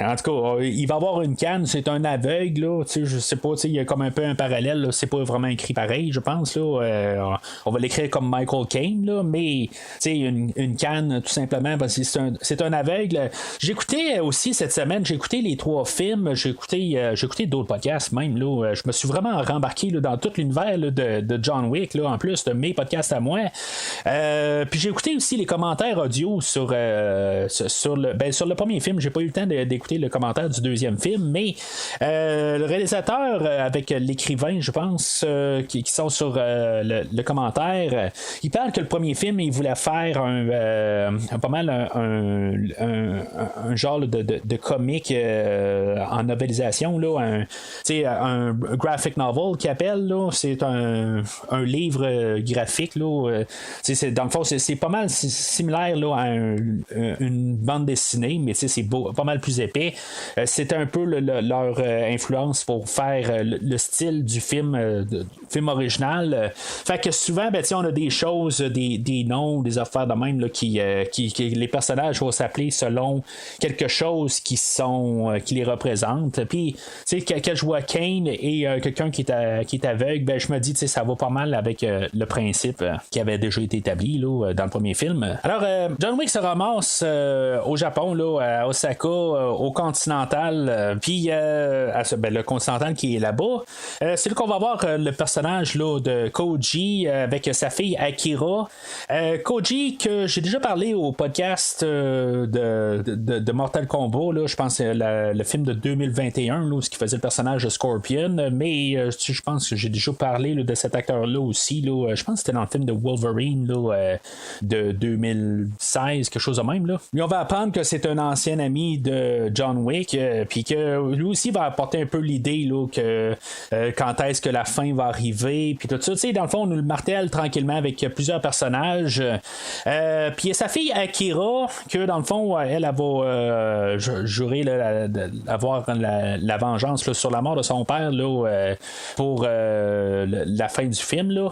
en tout cas il va avoir une canne, c'est un aveugle là, je sais pas, il y a comme un peu un parallèle là, c'est pas vraiment écrit pareil je pense là, on va l'écrire comme Michael Caine là, mais une canne tout simplement parce que c'est un aveugle. J'écoutais aussi cette semaine, j'ai écouté les 3 films, j'ai écouté d'autres podcasts même là, je me suis vraiment rembarqué là, dans tout l'univers là, de John Wick là, en plus de mes podcasts à moi, puis j'ai écouté aussi les commentaires audio sur le premier film. J'ai pas eu le temps d'écouter le commentaire du deuxième film, mais le réalisateur avec l'écrivain je pense qui sont sur le commentaire, il parle que le premier film il voulait faire pas mal un genre de comique en novélisation là, un graphic novel qui appelle là, c'est un livre graphique là, dans le fond c'est pas mal similaire là, à une bande dessinée, mais c'est pas mal plus épais. C'est un peu leur influence pour faire le style du film original, fait que souvent ben, on a des choses, des noms, des affaires de même là, qui les personnages vont s'appeler selon quelque chose qui les représente, puis quand je vois Kane et quelqu'un qui est aveugle, ben, je me dis ça va pas mal avec le principe qui avait déjà été établi là, dans le premier film. Alors John Wick se ramasse au Japon là, à Osaka, au Continental, puis le Continental qui est là-bas, c'est là qu'on va voir le personnage là, de Koji avec sa fille Akira. Koji que j'ai déjà parlé au podcast de Mortal Kombat là, je pense le film de 2021 là, où il faisait le personnage de Scorpion, mais je pense que j'ai déjà parlé là, de cet acteur là aussi là, je pense que c'était dans le film de Wolverine là, de 2016, quelque chose de même là. Lui on va apprendre que c'est un ancien ami de John Wick, puis que lui aussi va apporter un peu l'idée là, que quand est-ce que la fin va arriver, puis tout ça, dans le fond on nous le martèle tranquillement avec plusieurs personnages, puis sa fille Akira que dans le fond elle va jurer avoir la vengeance là, sur la mort de son père là, pour la fin du film là.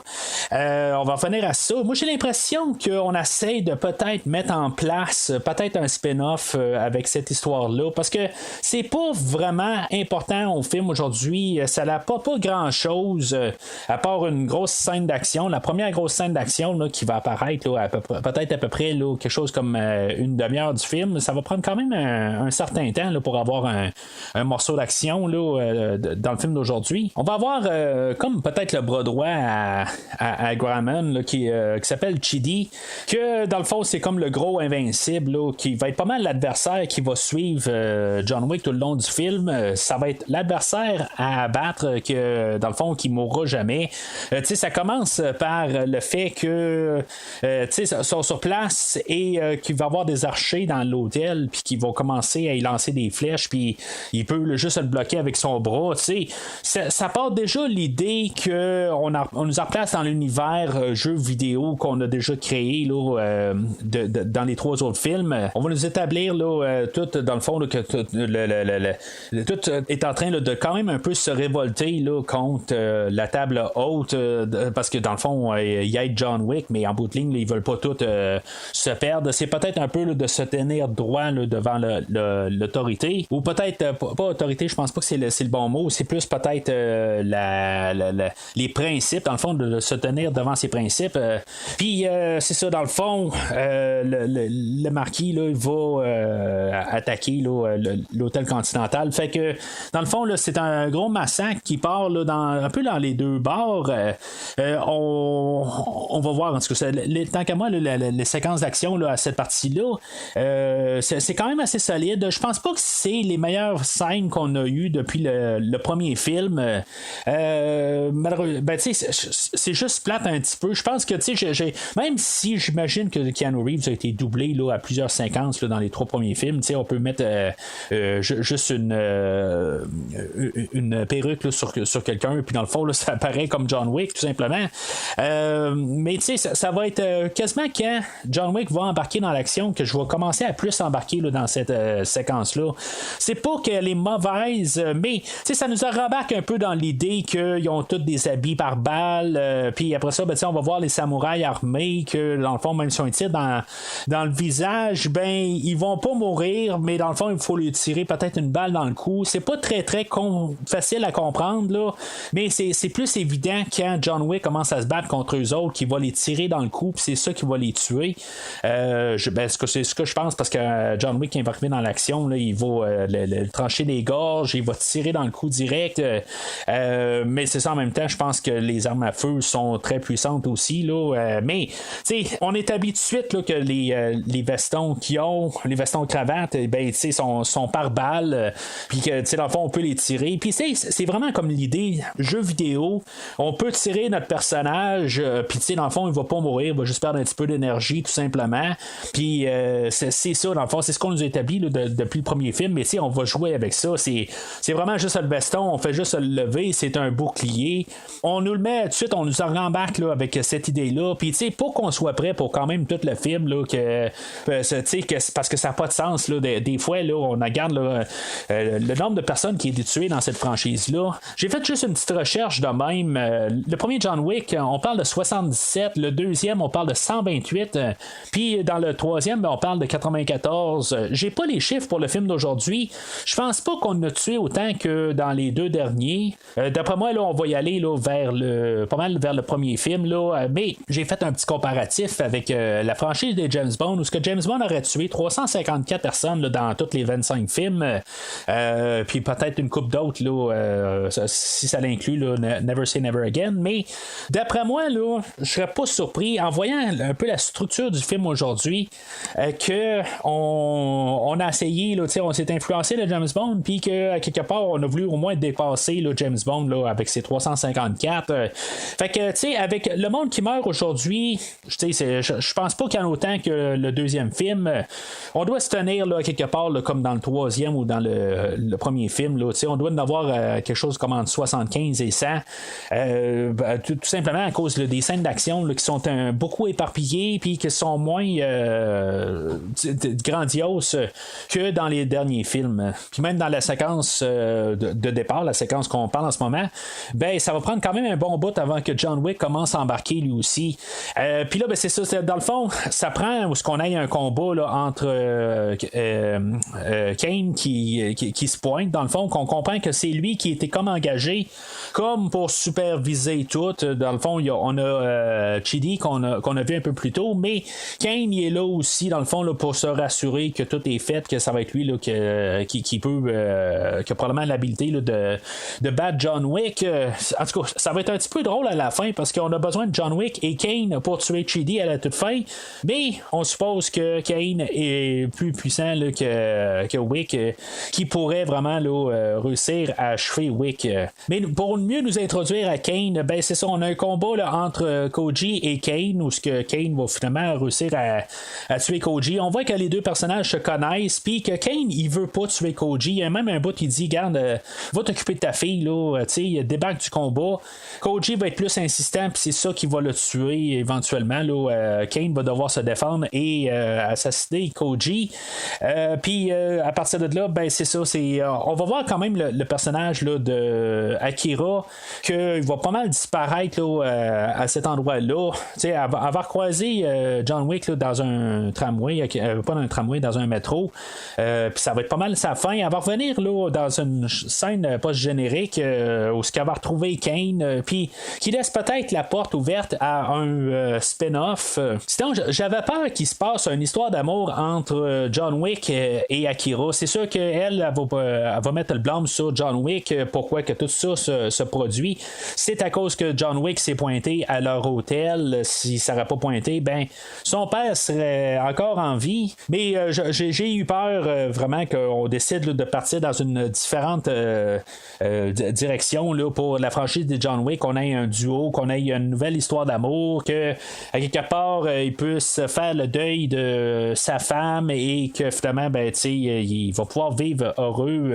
On va revenir à ça. Moi j'ai l'impression qu'on essaie de peut-être mettre en place peut-être un spin-off avec cette histoire-là, parce que c'est pas vraiment important au film aujourd'hui, ça n'apporte pas grand-chose à part une grosse scène d'action, la première grosse scène d'action là, qui va apparaître là, peut-être à peu près là, quelque chose comme une demi-heure du film, ça va prendre quand même un certain temps là, pour avoir un morceau d'action là, dans le film d'aujourd'hui. On va avoir comme peut-être le bras droit à Gramon là, qui s'appelle Chidi, que dans le fond c'est comme le gros invincible là, qui va être pas mal l'adversaire qui va suivre John Wick tout le long du film. Ça va être l'adversaire à abattre, que dans le fond qui mourra jamais. Ça commence par le fait que ils sont sur place et qu'il va y avoir des archers dans l'hôtel, puis qu'ils vont commencer à y lancer des flèches, puis il peut juste le bloquer avec son bras. Ça part déjà l'idée qu'on nous replace dans l'univers jeu vidéo qu'on a déjà créé là, dans les 3 autres films. On va nous établir là, tout dans le fond là, que tout est en train là, de quand même un peu se révolter là, contre la table haute, parce que dans le fond il y a John Wick, mais en bout de ligne là, ils veulent pas tout se perdre. C'est peut-être un peu là, de se tenir droit là, devant l'autorité, ou peut-être pas autorité, je pense pas que c'est le bon mot, c'est plus peut-être les principes, dans le fond, de se tenir devant ces principes. Puis c'est ça, dans le fond, le marquis là, il va attaquer là, l'hôtel Continental. Fait que dans le fond, là, c'est un gros massacre qui part là, un peu dans les deux bords. On va voir, en tout cas, tant qu'à moi, là, les séquences d'action là, à cette partie-là, c'est quand même assez solide. Je pense pas que c'est les meilleures scènes qu'on a eues depuis le premier film. Malheureusement, c'est juste plate un petit peu. Je pense que même si j'imagine que Keanu Reeves a été doublé là, à plusieurs séquences là, dans les 3 premiers films, on peut mettre juste une perruque là, sur quelqu'un, puis dans le fond là, ça apparaît comme John Wick tout simplement. Mais ça va être quasiment quand John Wick va embarquer dans l'action que je vais commencer à plus embarquer là, dans cette séquence là. C'est pas qu'elle est mauvaise, mais ça nous rembarque un peu dans l'idée qu'ils ont tous des habits par balles, puis après ça on va voir les samouraïs armés que dans le fond même si on tire dans le visage, ils vont pas mourir, mais dans le fond il faut lui tirer peut-être une balle dans le cou. C'est pas très très facile à comprendre là, mais c'est plus évident quand John Wick commence à se battre contre eux autres qu'il va les tirer dans le cou, puis c'est ça qui va les tuer. C'est ce que je pense, parce que John Wick qui est embarqué dans l'action là, il va le trancher des gorges, il va tirer dans le cou direct, mais c'est ça en même temps, je pense que les armes à feu sont très puissantes aussi là, mais on établit tout de suite là, que les vestons qu'ils ont, les vestons cravates, sont par balle, puis que dans le fond on peut les tirer, puis c'est vraiment comme l'idée jeu vidéo, on peut tirer notre personnage, puis dans le fond il va pas mourir, il va juste perdre un petit peu d'énergie tout simplement, puis c'est ça dans le fond, c'est ce qu'on nous établit là, depuis le premier film, mais on va jouer avec ça, c'est vraiment juste le veston, on fait juste le lever, c'est un bouclier, on nous le met tout de suite, on nous en rembarque là, avec cette idée là, puis pour qu'on soit prêt pour quand même tout le film là, parce que ça n'a pas de sens là, des fois là, on regarde là, le nombre de personnes qui est tué dans cette franchise là. J'ai fait juste une petite recherche de même. Le premier John Wick, on parle de 77, le deuxième on parle de 128, puis dans le troisième on parle de 94. J'ai pas les chiffres pour le film d'aujourd'hui, je pense pas qu'on a tué autant que dans les 2 derniers. D'après moi là, on va y aller là, pas mal vers le premier film là, mais j'ai fait un petit comparatif avec la franchise des James Bond, où ce que James Bond aurait tué 354 personnes là, dans tous les 25 films, puis peut-être une couple d'autres là, si ça l'inclut là, Never Say Never Again, mais d'après moi là, je serais pas surpris en voyant un peu la structure du film aujourd'hui, que on a essayé là, on s'est influencé de James Bond, puis que quelque part on a voulu au moins dépasser là, James Bond là, avec ses 354. Fait que avec le monde qui meurt aujourd'hui, je pense pas qu'il y en a autant que le deuxième film. On doit se tenir là, quelque part là, comme dans le troisième ou dans le premier film là, on doit en avoir quelque chose comme entre 75 et 100, tout simplement à cause là, des scènes d'action là, qui sont beaucoup éparpillées, puis qui sont moins grandioses que dans les derniers films. Puis même dans la séquence de départ, la séquence qu'on parle en ce moment, ça va prendre quand même un bon bout avant que John Wick commence à embarquer lui aussi. Puis là, c'est ça, dans le fond, ça prend où ce qu'on ait un combat là, entre Kane qui se pointe, dans le fond, qu'on comprend que c'est lui qui était comme engagé comme pour superviser tout. Dans le fond, on a Chidi qu'on a vu un peu plus tôt, mais Kane il est là aussi, dans le fond, là, pour se rassurer que tout est fait, que ça va être lui là, qui peut qui a probablement l'habilité là, de battre John Wick. En tout cas, ça va être un petit peu drôle à la fin, parce qu'on a besoin de John Wick et Kane pour tuer Chidi à la toute fin, mais on suppose que Kane est plus puissant là, que Wick, qui pourrait vraiment là, réussir à achever Wick. Mais pour mieux nous introduire introduire à Kane, ben c'est ça, on a un combat là, entre Koji et Kane, où ce que Kane va finalement réussir à tuer Koji. On voit que les deux personnages se connaissent, puis que Kane, il veut pas tuer Koji. Il y a même un bout qui dit, garde, va t'occuper de ta fille, là, tu sais, il débarque du combat. Koji va être plus insistant, puis c'est ça qui va le tuer éventuellement. Là, Kane va devoir se défendre et assassiner Koji. Puis à partir de là, ben c'est ça, on va voir quand même le personnage là, de Akira, qu'il va pas mal disparaître là, à cet endroit-là. Elle va recroiser John Wick là, dans un tramway, pas dans un tramway, dans un métro. Puis ça va être pas mal sa fin. Elle va revenir là, dans une scène post-générique où elle va retrouver Kane, puis qui laisse peut-être la porte ouverte à un spin-off. Sinon, j'avais peur qu'il se passe une histoire d'amour entre John Wick et Akira. C'est sûr qu'elle va mettre le blâme sur John Wick, pourquoi que tout ça se produit. C'est à cause que John Wick s'est pointé à leur hôtel. Si ça n'aurait pas pointé, ben son père serait encore en vie. Mais j'ai eu peur vraiment qu'on décide là, de partir dans une différente direction là, pour la franchise de John Wick, qu'on ait un duo, qu'on ait une nouvelle histoire d'amour, que à quelque part il puisse faire le deuil de sa femme et que finalement ben, il va pouvoir vivre heureux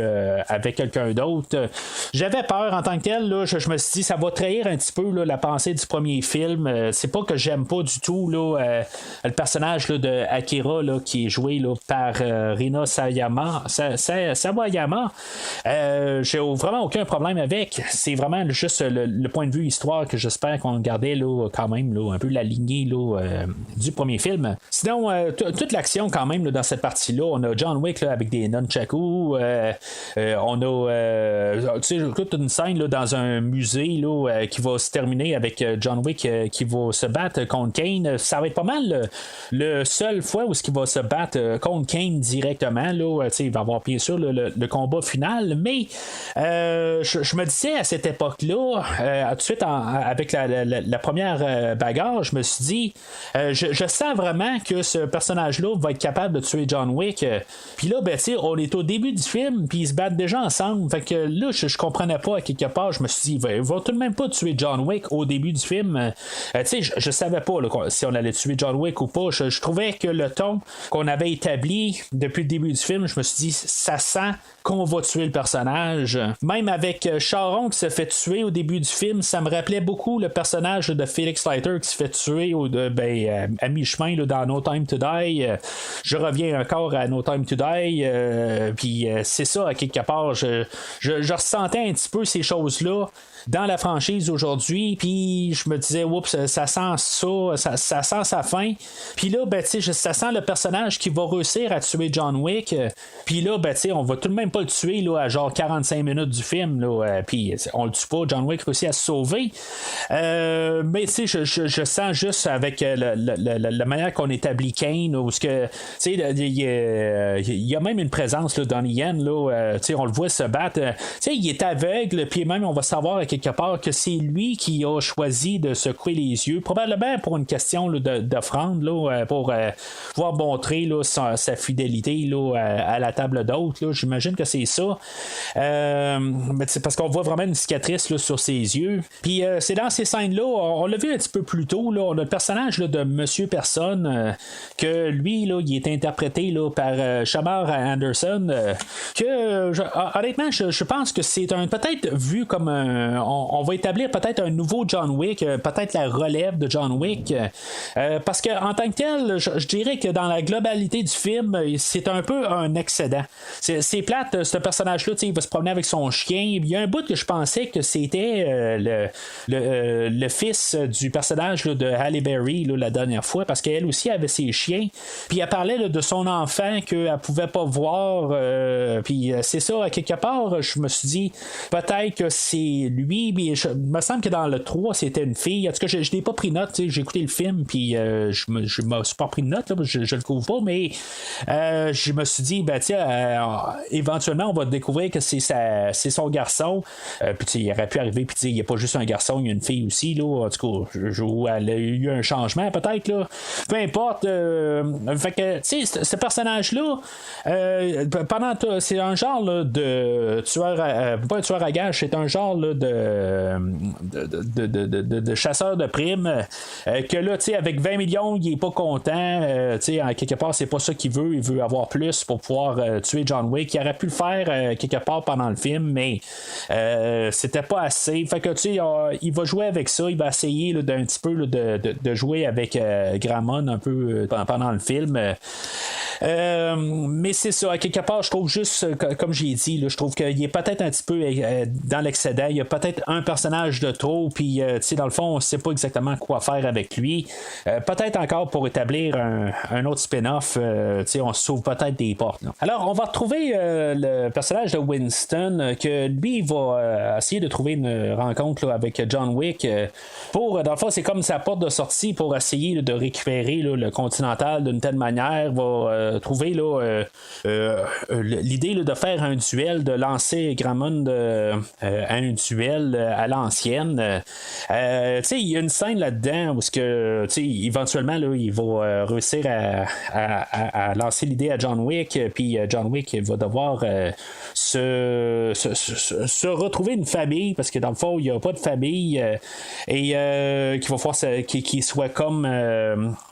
avec quelqu'un d'autre. J'avais peur en tant que tel, là, je me suis dit ça va trahir un petit peu là, la pensée du premier film. C'est pas que j'aime pas du tout là, le personnage là, de Akira là, qui est joué là, par Rina Sawayama. J'ai vraiment aucun problème avec. C'est vraiment juste le point de vue histoire que j'espère qu'on gardait là, quand même là, un peu la lignée là, du premier film. Sinon, toute l'action quand même là, dans cette partie-là, on a John Wick là, avec des nunchakus, on a toute une scène là, dans un musée là, qui va se terminer avec John Wick qui va se battre contre Kane. Ça va être pas mal le seul fois où il va se battre contre Kane directement. Là, il va avoir bien sûr le combat final, mais je me disais à cette époque-là, tout de suite avec la première bagarre, je me suis dit, je sens vraiment que ce personnage-là va être capable de tuer John Wick. Puis là, ben, on est au début du film, puis ils se battent déjà ensemble. Fait que là, je comprenais pas à quelque part. Je me suis dit, ils vont tout de même pas tuer John Wick au début du film. Je savais pas là, si on allait tuer John Wick ou pas. Je trouvais que le ton qu'on avait établi depuis le début du film, je me suis dit, ça sent qu'on va tuer le personnage. Même avec Charon qui se fait tuer au début du film, ça me rappelait beaucoup le personnage de Felix Leiter qui se fait tuer à mi-chemin là, dans No Time to Die. Je reviens encore à No Time to Die. Puis c'est ça, à quelque part, je ressentais un petit peu ces choses-là dans la franchise aujourd'hui, puis je me disais, oups, ça sent ça sent sa fin. Puis là, ben, ça sent le personnage qui va réussir à tuer John Wick. Puis là, ben, on va tout de même pas le tuer là, à genre 45 minutes du film. Puis on le tue pas, John Wick réussit à se sauver. Mais je sens juste avec la manière qu'on établit Kane, où il y a même une présence là, dans Yen, on le voit se battre. Il est aveugle, puis même on va savoir à quelque part que c'est lui qui a choisi de se couper les yeux, probablement pour une question là, d'offrande, là, pour pouvoir montrer là, sa fidélité là, à la table d'hôte. Là. J'imagine que c'est ça. Mais c'est parce qu'on voit vraiment une cicatrice là, sur ses yeux. Puis c'est dans ces scènes-là, on l'a vu un petit peu plus tôt, là, on a le personnage là, de Monsieur Personne, que lui, là, il est interprété là, par Shamar Anderson, honnêtement, je pense que c'est peut-être vu comme on va établir peut-être un nouveau John Wick, peut-être la relève de John Wick, parce que en tant que tel, je dirais que dans la globalité du film, c'est un peu un excédent. C'est plate, ce personnage-là, il va se promener avec son chien. Il y a un bout que je pensais que c'était le fils du personnage là, de Halle Berry là, la dernière fois, parce qu'elle aussi avait ses chiens. Puis elle parlait là, de son enfant qu'elle pouvait pas voir. Puis c'est ça, à quelque part, je me suis dit, peut-être que c'est lui, mais il me semble que dans le 3, c'était une fille. En tout cas, je n'ai pas pris note, j'ai écouté le film, puis je me suis pas pris de note, là, je le couvre pas, mais je me suis dit, ben tiens, éventuellement, on va découvrir que c'est son garçon. Puis il aurait pu arriver, puis il n'y a pas juste un garçon, il y a une fille aussi, là, en tout cas, où elle a eu un changement, peut-être, là. Peu importe. Fait que, tu sais, ce personnage-là, c'est un genre là, de tueur, pas un tueur à gage, c'est un genre là, de chasseur de primes, que là, avec 20 millions, il est pas content. En quelque part, c'est pas ça qu'il veut. Il veut avoir plus pour pouvoir tuer John Wick. Il aurait pu le faire quelque part pendant le film, mais c'était pas assez. Fait que il va jouer avec ça. Il va essayer là, d'un petit peu là, de jouer avec Grammon un peu pendant le film. Mais c'est ça, à quelque part, je trouve juste, comme j'ai dit, là, je trouve qu'il est peut-être un petit peu dans l'excédent. Il y a peut-être un personnage de trop, puis dans le fond, on ne sait pas exactement quoi faire avec lui. Peut-être encore pour établir un autre spin-off, on se sauve peut-être des portes. Là. Alors, on va retrouver le personnage de Winston, que lui, il va essayer de trouver une rencontre là, avec John Wick. Pour, dans le fond, c'est comme sa porte de sortie pour essayer là, de récupérer là, le Continental d'une telle manière. Va trouver là, l'idée là, de faire un duel, de lancer Grammon à un duel à l'ancienne. Il y a une scène là-dedans où que, éventuellement là, il va réussir à lancer l'idée à John Wick, puis John Wick va devoir se retrouver une famille, parce que dans le fond, il n'y a pas de famille, et qu'il va falloir qu'il soit comme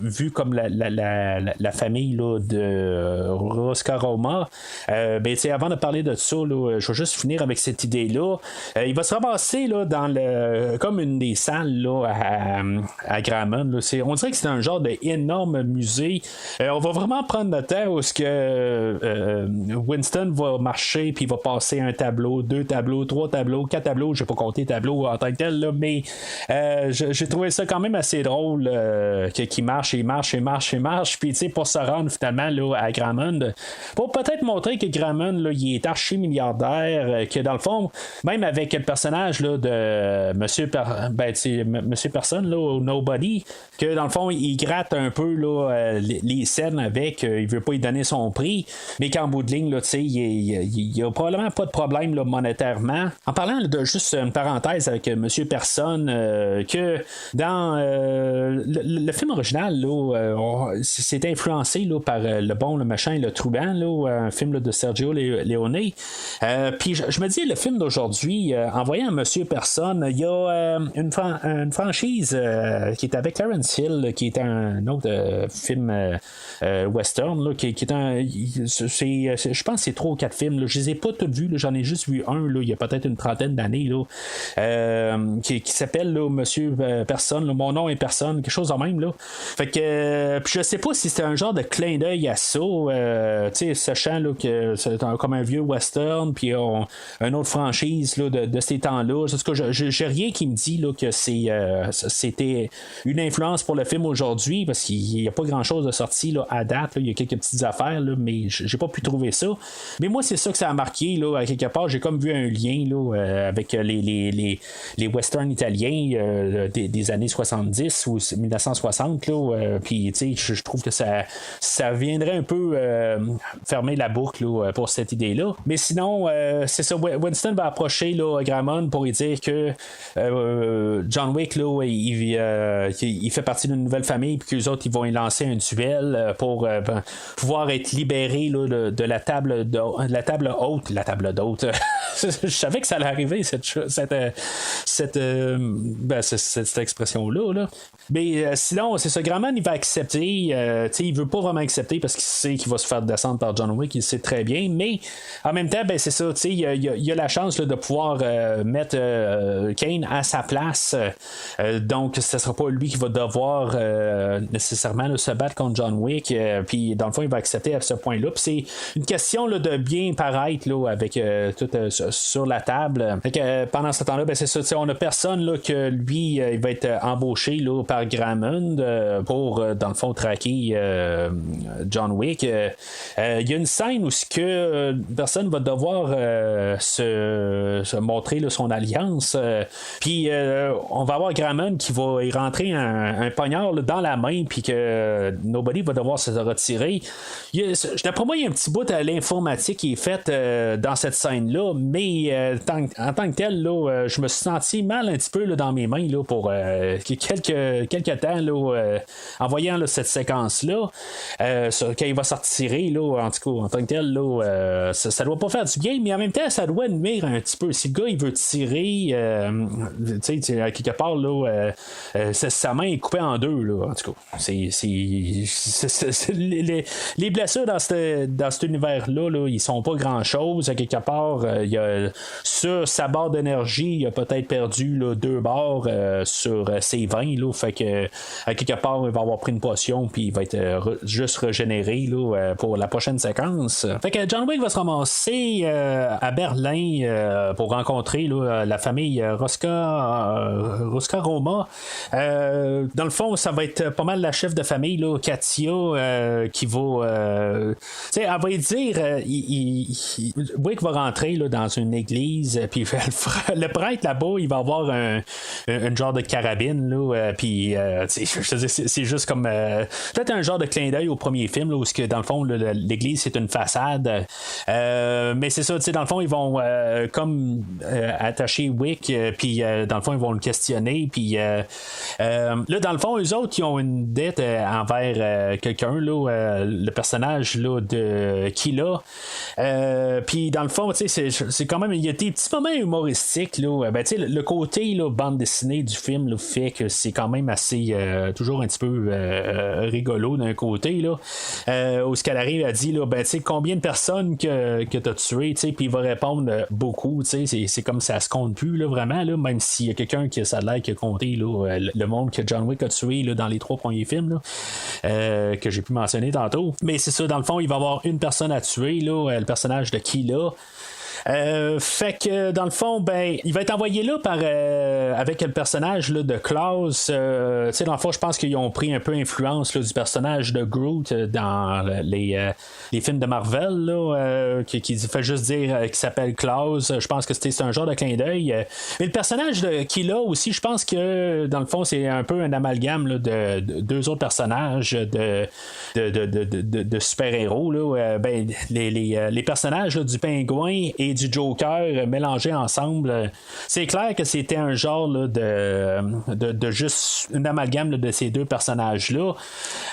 vu comme la famille là, de Roscaroma. Avant de parler de ça, là, je vais juste finir avec cette idée-là. Il va se ramasser là, dans comme une des salles là, à Grammon. Là. On dirait que c'est un genre d'énorme musée. On va vraiment prendre le temps où Winston va marcher puis il va passer un tableau, 2 tableaux, 3 tableaux, 4 tableaux. Je n'ai pas compté les tableaux en tant que tel, là, mais j'ai trouvé ça quand même assez drôle qu'il marche, il marche, puis pour se rendre finalement là, à Grammon, pour peut-être montrer que Grammon là, il est archi milliardaire, que dans le fond, même avec le personnage là, de Monsieur Personne là, au Nobody, que dans le fond il gratte un peu là, les scènes avec, il veut pas y donner son prix, mais qu'en bout de ligne là, il y a probablement pas de problème là, monétairement. En parlant là, de juste une parenthèse avec Monsieur Personne, que dans le film original là, c'est influencé là, par Le Bon, le Méchant et le Truand, là, un film là, de Sergio Leone. Puis je me dis, le film d'aujourd'hui, en voyant Monsieur Personne, il y a une franchise qui est avec Clarence Hill, qui est un autre film western, là, qui est un. Je pense que c'est 3 ou 4 films. Là. Je les ai pas tous vus, là, j'en ai juste vu un, là, il y a peut-être une trentaine d'années, là, qui s'appelle là, Monsieur Personne, là, Mon nom est Personne, quelque chose de même. Là. Fait que je sais pas si c'est un genre de clin d'œil à ça, sachant là, que c'est comme un vieux western, puis une autre franchise là, de ces temps-là. En tout cas, j'ai rien qui me dit là, que c'était une influence pour le film aujourd'hui, parce qu'il n'y a pas grand-chose de sorti là, à date. Là. Il y a quelques petites affaires, là, mais j'ai pas pu trouver ça. Mais moi, c'est ça que ça a marqué. Là, à quelque part, j'ai comme vu un lien là, avec les westerns italiens des années 70 ou 1960. Puis, je trouve que ça viendrait un peu fermer la boucle là, pour cette idée-là. Mais sinon, c'est ça. Winston va approcher là, Grammon pour lui dire que John Wick, là, il fait partie d'une nouvelle famille, puis qu'eux autres, ils vont y lancer un duel pour pouvoir être libérés là, de la table haute. La table d'hôte. Je savais que ça allait arriver, cette expression-là. Là. Mais sinon, c'est ça. Grammon, il va accepter. Il veut pas vraiment accepter parce qu'il sait qu'il va se faire descendre par John Wick. Il sait très bien. Mais en même temps, c'est ça. Il y a la chance là, de pouvoir mettre Kane à sa place. Donc, ce ne sera pas lui qui va devoir nécessairement là, se battre contre John Wick. Puis, dans le fond, il va accepter à ce point-là. Puis, c'est une question là, de bien paraître là, avec tout sur la table. Fait que, pendant ce temps-là, c'est ça. On a personne là, que lui, il va être embauché là, par Grammon pour, dans le fond, traquer John Wick. Il y a une scène où personne va devoir se montrer là, son alliance. Puis on va avoir Grammon qui va y rentrer un poignard là, dans la main, puis que Nobody va devoir se retirer. D'après moi, il y a un petit bout à l'informatique qui est faite dans cette scène-là, mais en tant que tel, là, je me suis senti mal un petit peu là, dans mes mains là, pour quelques temps là, en voyant là, cette séquence-là. quand il va sortir, là, en tout cas, en tant que tel, là, ça doit pas faire du bien, mais en même temps, ça doit nuire un petit peu. Si le gars, il veut tirer, tu sais, à quelque part, là, sa main est coupée en deux, là, en tout cas. Les blessures dans cet univers-là, là, ils sont pas grand-chose. À quelque part, il y a sur sa barre d'énergie, il a peut-être perdu là, 2 barres sur ses 20, là, fait que à quelque part, il va avoir pris une potion, puis il va être juste régénéré là, pour la prochaine séquence. Fait que John Wick va se ramasser à Berlin pour rencontrer là, la famille Rosca Roma. Dans le fond, ça va être pas mal la chef de famille, là, Katia, qui va. Tu sais, elle va dire Wick va rentrer là, dans une église, puis le prêtre là-bas, il va avoir un genre de carabine, là, puis c'est juste comme peut-être un genre de clin d'œil au premier film, là, où dans le fond, l'église c'est une façade. Mais c'est ça, tu sais, dans le fond, ils vont comme attacher Wick, puis dans le fond, ils vont le questionner, puis là, dans le fond, eux autres, ils ont une dette envers quelqu'un, là, le personnage là, de Killa. Puis dans le fond, tu sais, c'est quand même, il y a des petits moments humoristiques, là. Ben, tu sais, le côté là, bande dessinée du film là, fait que c'est quand même assez toujours un petit peu rigolo d'un côté, là. Où ce qu'elle arrive à dire, là, ben, tu sais, combien de personnes que t'as tué, tu sais, puis il va répondre beaucoup, tu sais, c'est comme ça se compte plus, là, vraiment, là, même s'il y a quelqu'un qui ça a l'air qui a compté, là, le monde que John Wick a tué là, dans les 3 premiers films, là, que j'ai pu mentionner tantôt. Mais c'est ça, dans le fond, il va y avoir une personne à tuer, là, le personnage de Killa. Fait que dans le fond, ben, il va être envoyé là par avec le personnage là, de Klaus. Tu sais, dans le fond, je pense qu'ils ont pris un peu influence là, du personnage de Groot dans les films de Marvel, là, qui fait juste dire qu'il s'appelle Klaus. Je pense que c'est un genre de clin d'œil. Mais le personnage de Killa aussi, je pense que dans le fond, c'est un peu un amalgame là, de 2 autres personnages de super-héros. Là. Ben, les personnages là, du pingouin et du Joker mélangés ensemble, c'est clair que c'était un genre là, de juste une amalgame là, de ces 2 personnages-là.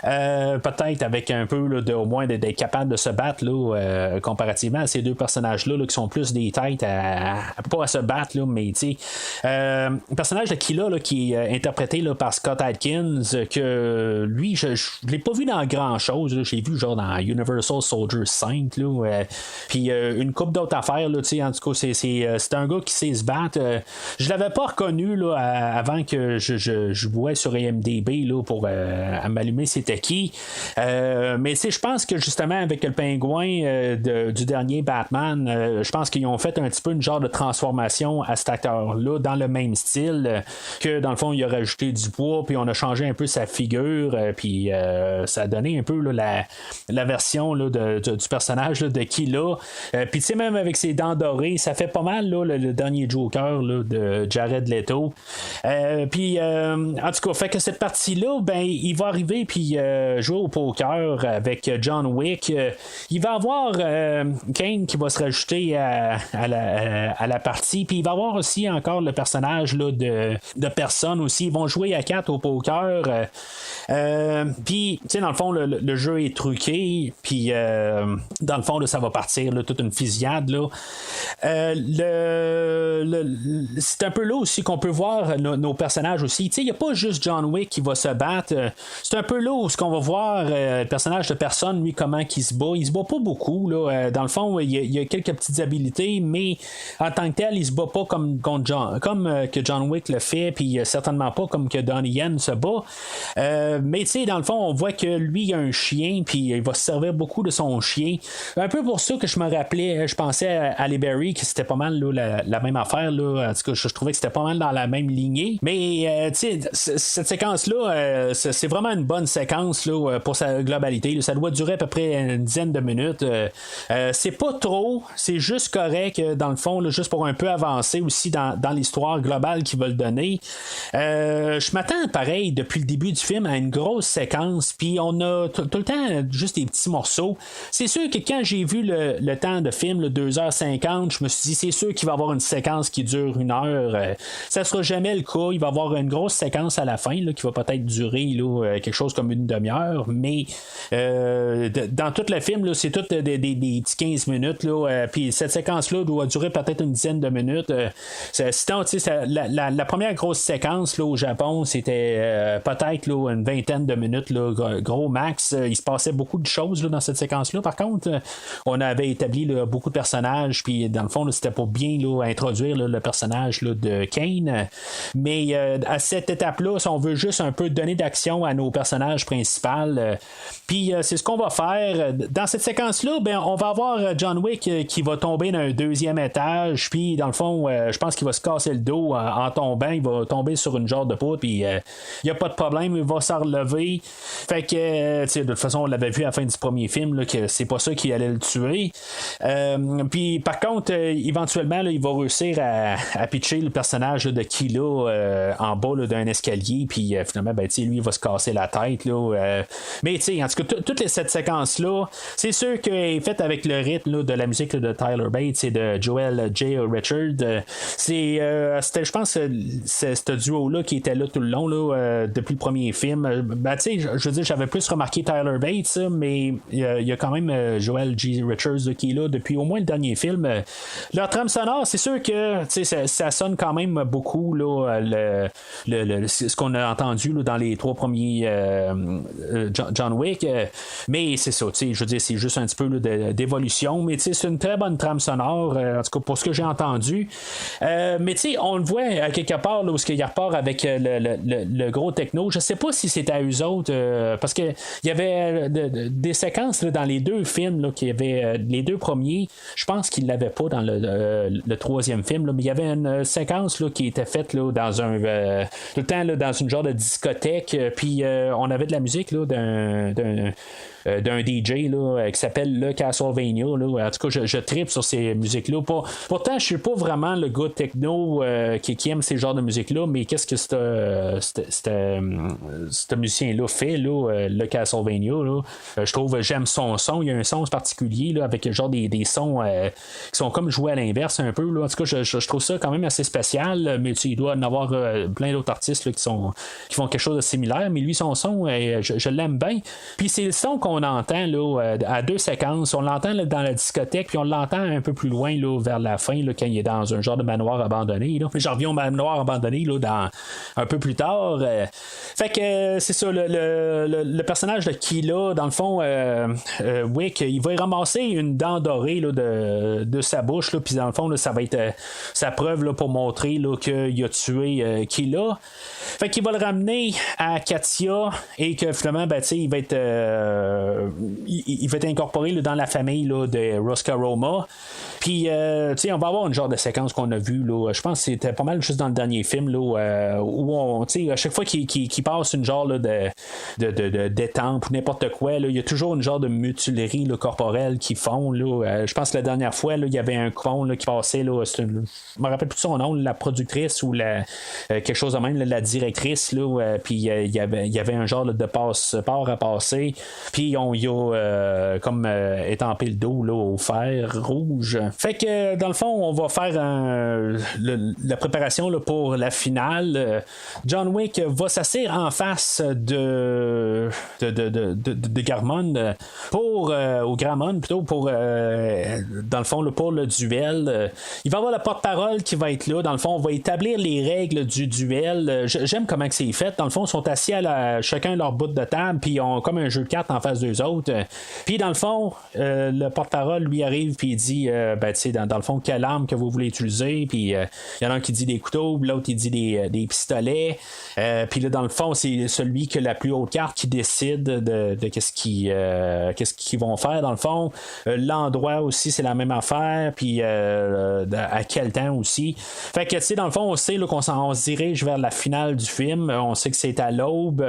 Peut-être avec un peu là, au moins d'être capable de se battre là, comparativement à ces 2 personnages-là là, qui sont plus des têtes pas à se battre, là, mais tu sais. Le personnage de Killa là, qui est interprété là, par Scott Adkins, que lui, je l'ai pas vu dans grand-chose. Là. J'ai vu genre dans Universal Soldier 5, puis une couple d'autres affaires. Là, en tout cas, c'est un gars qui sait se battre. Je l'avais pas reconnu là, avant que je vois sur IMDb là, pour m'allumer c'était qui. Mais je pense que justement avec le pingouin du dernier Batman, je pense qu'ils ont fait un petit peu une genre de transformation à cet acteur-là dans le même style que dans le fond il a rajouté du poids puis on a changé un peu sa figure puis ça a donné un peu là, la version là, du personnage là, de Killa. Puis tu sais même avec ses dents dorées, ça fait pas mal là, le dernier Joker là, de Jared Leto. Puis en tout cas, fait que cette partie-là, ben il va arriver puis jouer au poker avec John Wick. Il va avoir Kane qui va se rajouter à la partie. Puis il va avoir aussi encore le personnage là, de personnes aussi. Ils vont jouer à 4 au poker. Puis, tu sais, dans le fond, le jeu est truqué. Puis, dans le fond, là, ça va partir là, toute une fusillade. Là. C'est un peu là aussi qu'on peut voir nos personnages aussi. Tu sais, il n'y a pas juste John Wick qui va se battre. C'est un peu là où ce qu'on va voir le personnage de personne, lui, comment il se bat. Il se bat pas beaucoup. Là. Dans le fond, il y a quelques petites habilités, mais en tant que tel, il se bat pas comme que John Wick le fait, puis certainement pas comme que Donnie Yen se bat. Mais tu sais, dans le fond, on voit que lui, il a un chien, puis il va se servir beaucoup de son chien. Un peu pour ça que je me rappelais, je pensais à Halle Berry, que c'était pas mal là, la même affaire. Là. En tout cas, je trouvais que c'était pas mal dans la même lignée. Mais tu sais, cette séquence-là, c'est vraiment une bonne séquence là, pour sa globalité. Là. Ça doit durer à peu près une dizaine de minutes. C'est pas trop, c'est juste correct dans le fond, là, juste pour un peu avancer aussi dans l'histoire globale qu'ils veulent donner. Je m'attends pareil depuis le début du film à une grosse séquence, puis on a tout le temps juste des petits morceaux. C'est sûr que quand j'ai vu le temps de film, le 2h 1h50, je me suis dit, c'est sûr qu'il va y avoir une séquence qui dure 1 heure. Ça sera jamais le cas. Il va y avoir une grosse séquence à la fin là, qui va peut-être durer là, quelque chose comme une demi-heure, mais dans tout le film, là, c'est tout des petits 15 minutes. Puis cette séquence-là doit durer peut-être une dizaine de minutes. Sinon, la première grosse séquence là, au Japon, c'était peut-être là, une vingtaine de minutes, là, gros max. Il se passait beaucoup de choses là, dans cette séquence-là. Par contre, on avait établi là, beaucoup de personnages, puis dans le fond, là, c'était pour bien là, introduire là, le personnage là, de Kane. Mais à cette étape-là, si on veut juste un peu donner d'action à nos personnages principaux, puis c'est ce qu'on va faire. Dans cette séquence-là, ben, on va avoir John Wick qui va tomber d'un deuxième étage, puis dans le fond, je pense qu'il va se casser le dos en tombant. Il va tomber sur une genre de poutre, puis il n'y a pas de problème, il va s'en relever. Fait que, de toute façon, on l'avait vu à la fin du premier film, là, que c'est pas ça qui allait le tuer. Puis par contre, éventuellement, là, il va réussir à pitcher le personnage là, de Killa en bas là, d'un escalier, puis finalement, ben, lui, il va se casser la tête. Là, mais en tout cas, toute cette séquence-là, c'est sûr qu'elle est faite avec le rythme là, de la musique là, de Tyler Bates et de Joel J. Richard. C'était, je pense, c'est ce duo-là qui était là tout le long, là, depuis le premier film. Ben, je veux dire, j'avais plus remarqué Tyler Bates, mais il y a quand même Joel J. Richards qui est là depuis au moins le dernier film. Leur trame sonore, c'est sûr que ça sonne quand même beaucoup là, ce qu'on a entendu là, dans les 3 premiers John Wick, mais c'est ça, je veux dire, c'est juste un petit peu là, d'évolution, mais c'est une très bonne trame sonore, en tout cas pour ce que j'ai entendu. Mais on le voit à quelque part là, où il repart avec le gros techno. Je sais pas si c'est à eux autres, parce que il y avait des séquences là, dans les 2 films là, qui avait les 2 premiers. Je pense qu'ils l'avaient pas dans le 3e film, là, mais il y avait une séquence là, qui était faite là, dans un tout le temps là, dans une genre de discothèque, puis on avait de la musique là, d'un DJ là, qui s'appelle le Castlevania. Là. En tout cas, je tripe sur ces musiques-là. Pourtant, je suis pas vraiment le gars techno qui aime ces genres de musique-là, mais qu'est-ce que ce musicien-là fait, là, le Castlevania? Là? Je trouve, j'aime son son. Il y a un son particulier là, avec genre des sons qui sont comme joués à l'inverse un peu. Là. En tout cas, je trouve ça quand même assez spécial, mais il doit y en avoir plein d'autres artistes là, qui font quelque chose de similaire, mais lui, son son, je l'aime bien. Puis c'est le son qu'on entend là, à 2 séquences. On l'entend là, dans la discothèque, puis on l'entend un peu plus loin là, vers la fin, là, quand il est dans un genre de manoir abandonné. Là. J'en reviens au manoir abandonné là, un peu plus tard. Fait que c'est ça, le personnage de Killa, dans le fond, Wick, il va ramasser une dent dorée là, de sa bouche, puis dans le fond, là, ça va être sa preuve là, pour montrer là, qu'il a tué Killa. Fait qu'il va le ramener à Katia et que finalement, ben, il va être il va être incorporé là, dans la famille là, de Roscaroma. Puis, on va avoir une genre de séquence qu'on a vue. Je pense que c'était pas mal juste dans le dernier film là, où à chaque fois qu'il passe une genre là, de détente ou n'importe quoi, il y a toujours une genre de mutilerie là, corporelle qu'ils font. Je pense que la dernière fois, il y avait un con là, qui passait. Là, je me rappelle plus de son nom, la productrice ou quelque chose de même, la directrice. Puis il y avait un genre là, de passe-port à passer. Puis on y a comme étampé le dos là, au fer rouge. Fait que dans le fond, on va faire la préparation là, pour la finale. John Wick va s'asseoir en face de Garmon ou Gramon plutôt pour dans le fond là, pour le duel. Il va y avoir le porte-parole qui va être là. Dans le fond, on va établir les règles du duel. J'aime comment c'est fait. Dans le fond, ils sont assis à chacun leur bout de table, puis ils ont comme un jeu de cartes en face d'eux autres. Puis dans le fond, le porte-parole lui arrive puis il dit dans le fond, quelle arme que vous voulez utiliser. Puis il y en a un qui dit des couteaux, l'autre il dit des pistolets. Puis là, dans le fond, c'est celui qui a la plus haute carte qui décide de qu'est-ce qu'ils vont faire. Dans le fond, l'endroit aussi, c'est la même affaire. Puis à quel temps aussi. Fait que, tu sais, dans le fond, on sait là, qu'on se dirige vers la finale du film. On sait que c'est à l'aube.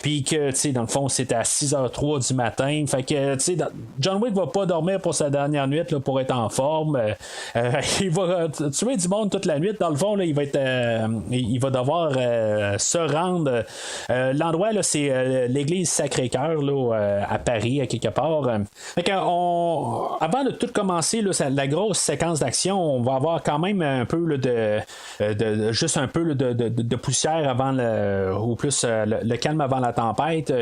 Puis que, tu sais, dans le fond, c'est à 6h03 du matin. Fait que, tu sais, John Wick va pas dormir pour sa dernière nuit là, pour être en forme. Il va tuer du monde toute la nuit. Dans le fond, là, il va devoir se rendre. L'endroit, là, c'est l'église Sacré-Cœur là, à Paris, à quelque part. Fait que avant de tout commencer la grosse séquence d'action, on va avoir quand même un peu juste un peu de poussière avant ou plus le calme avant la tempête.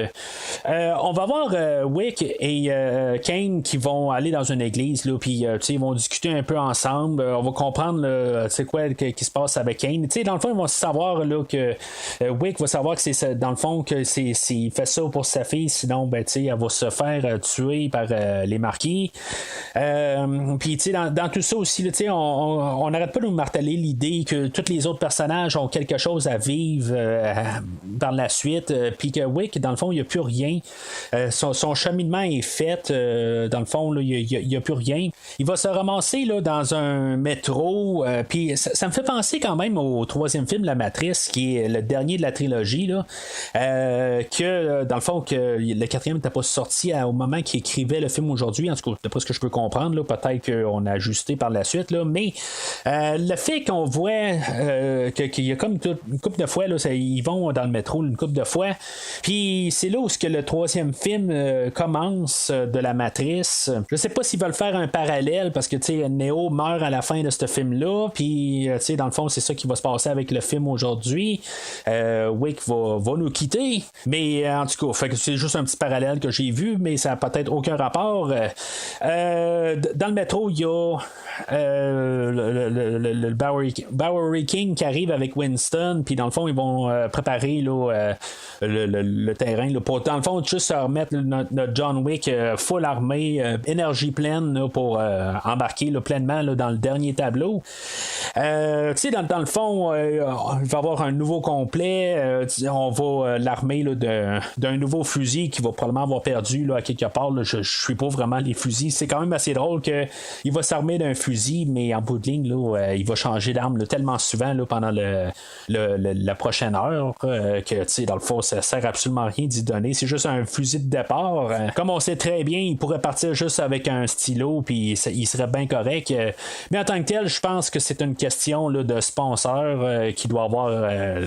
On va voir Wick et Kane qui vont aller dans une église, puis ils vont discuter un peu ensemble. On va comprendre quoi qui se passe avec Kane. Dans le fond, ils vont savoir que Wick va savoir que c'est dans le fond que il fait ça pour sa fille, sinon elle va se faire tuer par les marquis. Puis dans tout ça aussi, on n'arrête pas de nous marteler l'idée que tous les autres personnages ont quelque chose à vivre par la suite, puis que Wick, dans le fond, il n'y a plus rien. Son cheminement est fait. Dans le fond, il n'y a plus rien. Il va se ramasser dans un métro. Puis ça me fait penser quand même au troisième film, La Matrice, qui est le dernier de la trilogie. Que dans le fond, que le quatrième n'était pas sorti au moment qu'il écrivait le film aujourd'hui. En tout cas, d'après ce que je peux comprendre, peut-être qu'on a ajusté par la suite. Mais le fait qu'on voit qu'il y a comme une couple de fois, ils vont dans le métro une couple de fois. Puis c'est là où le troisième film commence de La Matrice. Je sais pas s'ils veulent faire un parallèle parce que Neo meurt à la fin de ce film-là. Puis dans le fond, c'est ça qui va se passer avec le film aujourd'hui. Wick va nous quitter. Mais en tout cas, fait que c'est juste un petit parallèle que j'ai vu, mais ça n'a peut-être aucun rapport. Dans le métro, il y a le Bowery King qui arrive avec Winston, puis dans le fond, ils vont préparer le terrain pour, dans le fond, juste remettre notre John Wick full armée, énergie pleine pour embarquer pleinement dans le dernier tableau. Dans le fond, il va y avoir un nouveau complet. On va l'armer d'un nouveau fusil qui va probablement avoir perdu à quelque part. Je suis pas vraiment les fusils. C'est quand même assez drôle qu'il va s'armer d'un fusil, mais en bout de ligne, il va changer d'arme tellement souvent pendant la prochaine heure que dans le fond, ça sert absolument à rien d'y donner. C'est juste un fusil de départ. Comme on sait très bien, il pourrait partir juste avec un stylo, puis il serait bien correct. Mais en tant que tel, je pense que c'est une question de sponsor qui doit avoir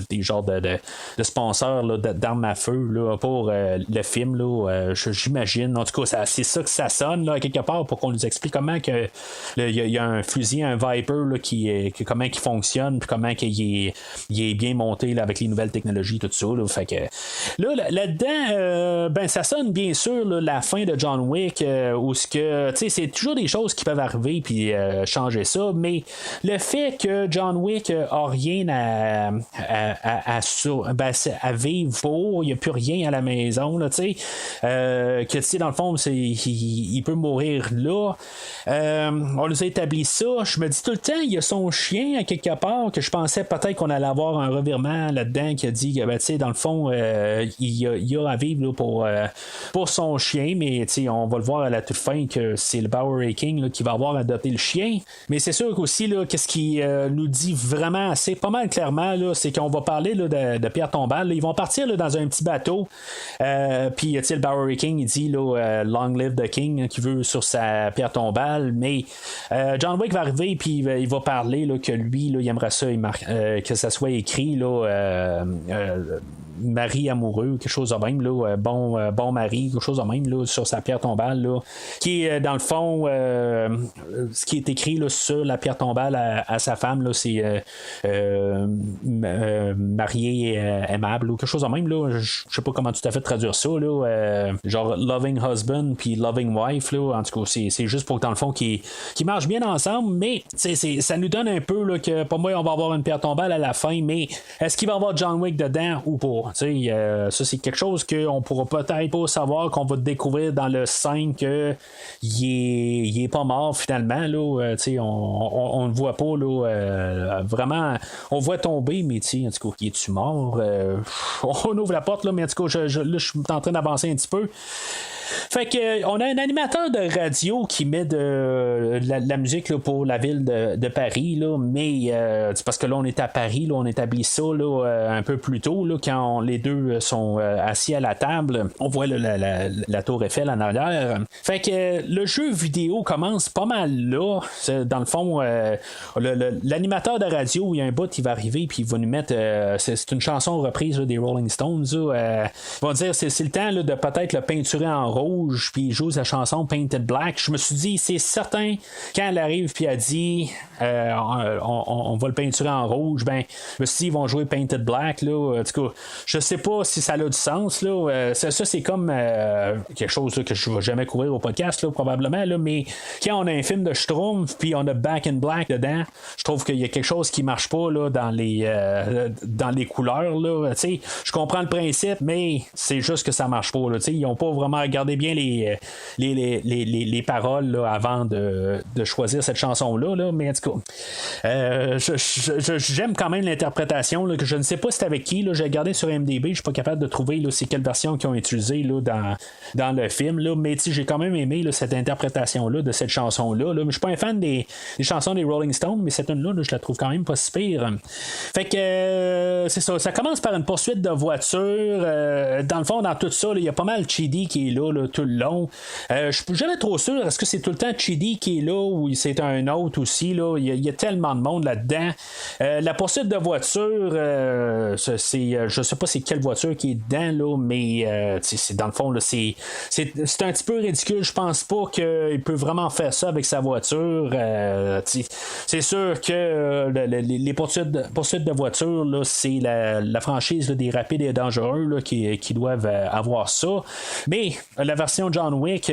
des genres de sponsors d'armes à feu pour le film. J'imagine. En tout cas, c'est ça que ça sonne quelque part pour qu'on nous explique comment que il y a un fusil, un Viper comment il fonctionne, puis comment il est bien monté avec les nouvelles technologies, tout ça. Fait que là-dedans, ça sonne bien sûr la fin de John Wick, où c'est toujours des choses qui peuvent arriver puis changer ça, mais le fait que John Wick a rien à vivre pour, il n'y a plus rien à la maison, que dans le fond, il peut mourir là. On nous a établi ça. Je me dis tout le temps, il y a son chien à quelque part, que je pensais peut-être qu'on allait avoir un revirement là-dedans qui a dit que dans le fond, il y a à vivre pour son chien, mais on va le voir à la toute fin que c'est le Bowery King qui va avoir adopté le chien. Mais c'est sûr qu'aussi, qu'est-ce qui nous dit vraiment assez pas mal clairement, c'est qu'on va parler de Pierre Tombal. Ils vont partir dans un petit bateau, puis le Bowery King il dit Long live the King, qui veut sur sa pierre tombale, mais John Wick va arriver puis il va parler que lui il aimerait ça que ça soit écrit mari amoureux, quelque chose de même, bon mari, quelque chose de même sur sa pierre tombale, qui est dans le fond ce qui est écrit sur la pierre tombale à sa femme, c'est marié aimable, ou quelque chose de même, je sais pas comment tout à fait traduire ça, genre loving husband puis loving wife, en tout cas c'est juste pour dans le fond qui marchent bien ensemble, mais ça nous donne un peu que pour moi on va avoir une pierre tombale à la fin, mais est-ce qu'il va y avoir John Wick dedans ou pas? Ça c'est quelque chose qu'on pourra peut-être pas savoir, qu'on va découvrir dans le 5 qu'il est pas mort finalement, on ne voit pas vraiment, on voit tomber, mais en tout cas, il est-tu mort? On ouvre la porte, mais en tout cas, je suis en train d'avancer un petit peu. Fait que on a un animateur de radio qui met de la musique pour la ville de Paris, mais c'est parce que là on est à Paris, on établit ça un peu plus tôt, quand les deux sont assis à la table, on voit la tour Eiffel en arrière. Fait que le jeu vidéo commence pas mal là. Dans le fond, l'animateur de radio, il y a un bout, il va arriver puis il va nous mettre c'est une chanson reprise des Rolling Stones. Ils vont dire c'est le temps de peut-être le peinturer en rouge, puis il joue sa chanson Painted Black. Je me suis dit, c'est certain, quand elle arrive, puis elle dit, on va le peinturer en rouge, ben, je me suis dit, ils vont jouer Painted Black, là. En tout cas, je sais pas si ça a du sens, là. Ça, c'est comme quelque chose là, que je vais jamais couvrir au podcast, là, probablement, là, mais quand on a un film de Schtroumpf, puis on a Back in Black dedans, je trouve qu'il y a quelque chose qui marche pas, là, dans les couleurs, là. Je comprends le principe, mais c'est juste que ça marche pas, là. Ils n'ont pas vraiment regardé bien les paroles là, avant de choisir cette chanson-là, là, mais en tout cas, j'aime quand même l'interprétation, là, que je ne sais pas c'est avec qui, là, j'ai regardé sur MDB, je suis pas capable de trouver là, c'est quelle version qu'ils ont utilisée là, dans le film, là, mais j'ai quand même aimé là, cette interprétation-là de cette chanson-là. Là. Je suis pas un fan des chansons des Rolling Stones, mais cette une-là, je la trouve quand même pas si pire. Fait que c'est ça, ça commence par une poursuite de voiture. Dans le fond, dans tout ça, il y a pas mal Chidi qui est là tout le long. Je suis jamais trop sûr, est-ce que c'est tout le temps Chidi qui est là ou c'est un autre aussi? Là? Il y a tellement de monde là-dedans. La poursuite de voiture, je sais pas c'est quelle voiture qui est dedans, là, mais c'est dans le fond, là, c'est un petit peu ridicule. Je pense pas qu'il peut vraiment faire ça avec sa voiture. C'est sûr que les poursuites de voiture, là, c'est la franchise là, des rapides et dangereux là, qui doivent avoir ça. Mais la version John Wick,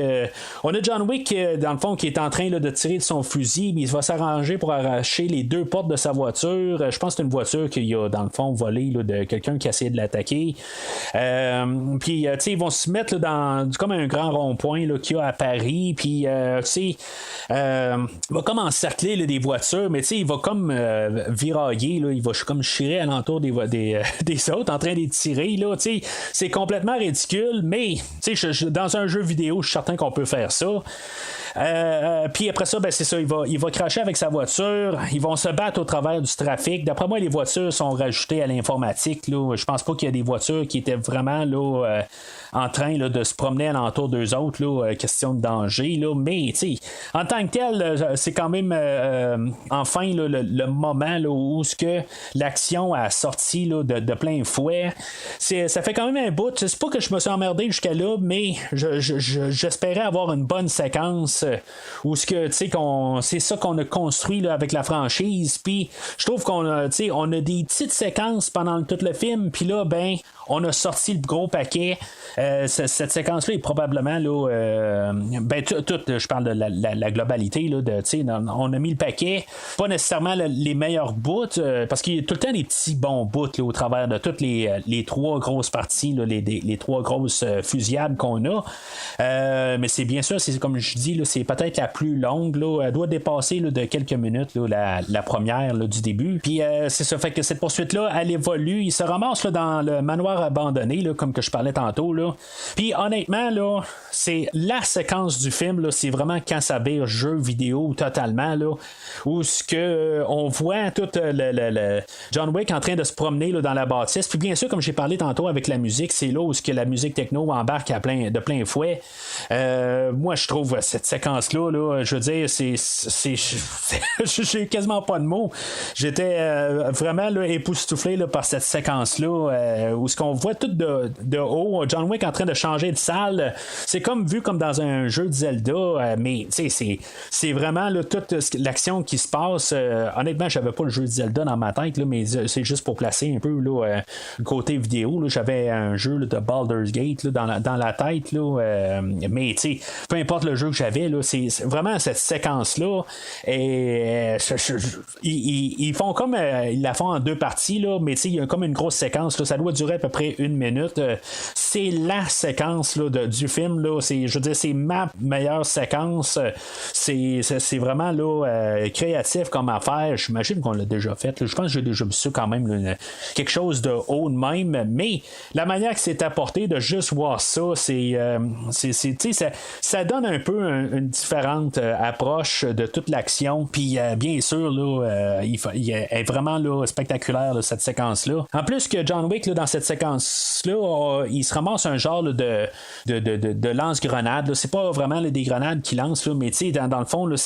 on a John Wick dans le fond qui est en train là, de tirer de son fusil, mais il va s'arranger pour arracher les deux portes de sa voiture. Je pense que c'est une voiture qu'il a dans le fond volée là, de quelqu'un qui a essayé de l'attaquer. Puis ils vont se mettre là, dans comme un grand rond-point là, qu'il y a à Paris. Puis il va comme encercler là, des voitures, mais il va comme virailler, là, il va comme chirer alentour des autres en train de tirer. Là, c'est complètement ridicule, mais dans un jeu vidéo, je suis certain qu'on peut faire ça. Puis après ça, ben, c'est ça, il va cracher avec sa voiture, ils vont se battre au travers du trafic. D'après moi, les voitures sont rajoutées à l'informatique. Là. Je pense pas qu'il y a des voitures qui étaient vraiment là, en train là, de se promener alentour d'eux autres, là, question de danger. Là. Mais en tant que tel, c'est quand même enfin là, le moment là, où l'action a sorti là, de plein fouet. Ça fait quand même un bout. C'est pas que je me suis emmerdé jusqu'à là, mais j'espérais avoir une bonne séquence où c'est ça qu'on a construit là, avec la franchise. Puis je trouve qu'on a des petites séquences pendant tout le film. Puis là, ben, on a sorti le gros paquet. Cette séquence-là est probablement là, je parle de la globalité là, on a mis le paquet, pas nécessairement les meilleurs bouts, parce qu'il y a tout le temps des petits bons bouts là, au travers de toutes les trois grosses parties, là, les trois grosses fusillades qu'on a. Mais c'est bien sûr, c'est comme je dis, là, c'est peut-être la plus longue. Là, elle doit dépasser là, de quelques minutes là, la première là, du début. Puis c'est ça, fait que cette poursuite-là, elle évolue. Il se ramasse là, dans le manoir abandonné, là, comme que je parlais tantôt. Là. Puis honnêtement, là, c'est la séquence du film, là, c'est vraiment quand ça vire jeu vidéo totalement, là, où on voit tout le John Wick en train de se promener là, dans la bâtisse. Puis bien sûr, comme j'ai parlé tantôt avec la musique, c'est là où la musique techno embarque de plein fouet. Moi, je trouve cette séquence-là, là, je veux dire, j'ai quasiment pas de mots. J'étais vraiment là, époustouflé là, par cette séquence-là, où ce qu'on voit tout de haut, John Wick en train de changer de salle. C'est comme vu comme dans un jeu de Zelda, mais c'est vraiment là, toute l'action qui se passe. Honnêtement, j'avais pas le jeu de Zelda dans ma tête, là, mais c'est juste pour placer un peu là, le côté vidéo. Là, j'avais un jeu là, de Baldur's Gate là, dans la tête, là, mais peu importe le jeu que j'avais, là, c'est vraiment cette séquence-là. Et ils font comme ils la font en deux parties, là, mais il y a comme une grosse séquence. Là, ça doit durer à peu près 1 minute. C'est la séquence là, du film. Là, je veux dire, c'est ma meilleure séquence. C'est vraiment là, créatif comme affaire. J'imagine qu'on l'a déjà fait. Là. Je pense que j'ai déjà vu ça quand même. Là, quelque chose de haut de même. Mais la manière que c'est apporté de juste voir ça, ça donne un peu une différente approche de toute l'action. Puis bien sûr, là, il est vraiment là, spectaculaire là, cette séquence-là. En plus que John Wick, là, dans cette séquence-là, il se ramasse un genre là, de lance-grenade. Là. C'est pas vraiment là, des grenades qu'il lance, là, mais dans le fond, là,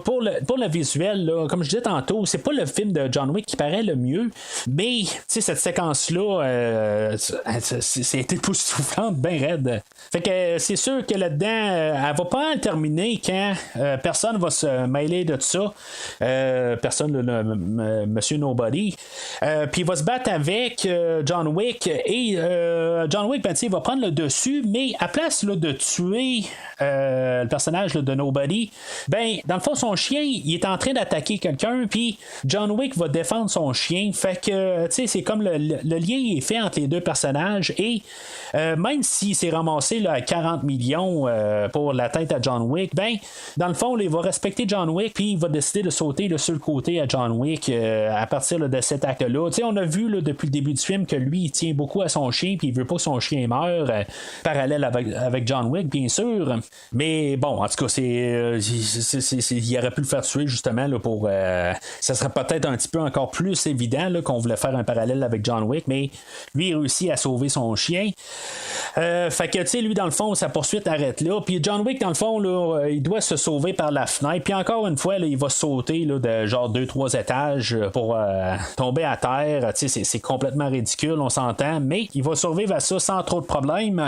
pour le visuel, là, comme je disais tantôt, c'est pas le film de John Wick qui paraît le mieux, mais cette séquence-là, c'est époustouflante, bien raide. Fait que c'est sûr que là-dedans, elle va pas terminer quand personne va se mêler de ça. Personne, Monsieur Nobody. Puis il va se battre avec John Wick et John Wick, il va prendre le dessus, mais à place là, de tuer le personnage là, de Nobody, dans le fond, son chien, il est en train d'attaquer quelqu'un, puis John Wick va défendre son chien. Fait que, c'est comme le lien est fait entre les deux personnages et même s'il s'est ramassé là, à 40 millions pour la tête à John Wick, dans le fond, là, il va respecter John Wick, puis il va décider de sauter là, sur le côté à John Wick à partir là, de cet acte-là. On a vu là, depuis le début du film que lui, il tient beaucoup à son chien, puis il veut pas que son chien meure, parallèle avec John Wick, bien sûr. Mais bon, en tout cas, il aurait pu le faire tuer justement là, pour. Ça serait peut-être un petit peu encore plus évident là, qu'on voulait faire un parallèle avec John Wick, mais lui, il réussit à sauver son chien. Fait que, tu sais, lui, dans le fond, sa poursuite arrête là. Puis John Wick, dans le fond, là, il doit se sauver par la fenêtre. Puis encore une fois, là, il va sauter là, de genre 2-3 étages pour tomber à terre. Tu sais, c'est complètement ridicule, on s'entend, mais il va survivre à ça sans trop de problèmes.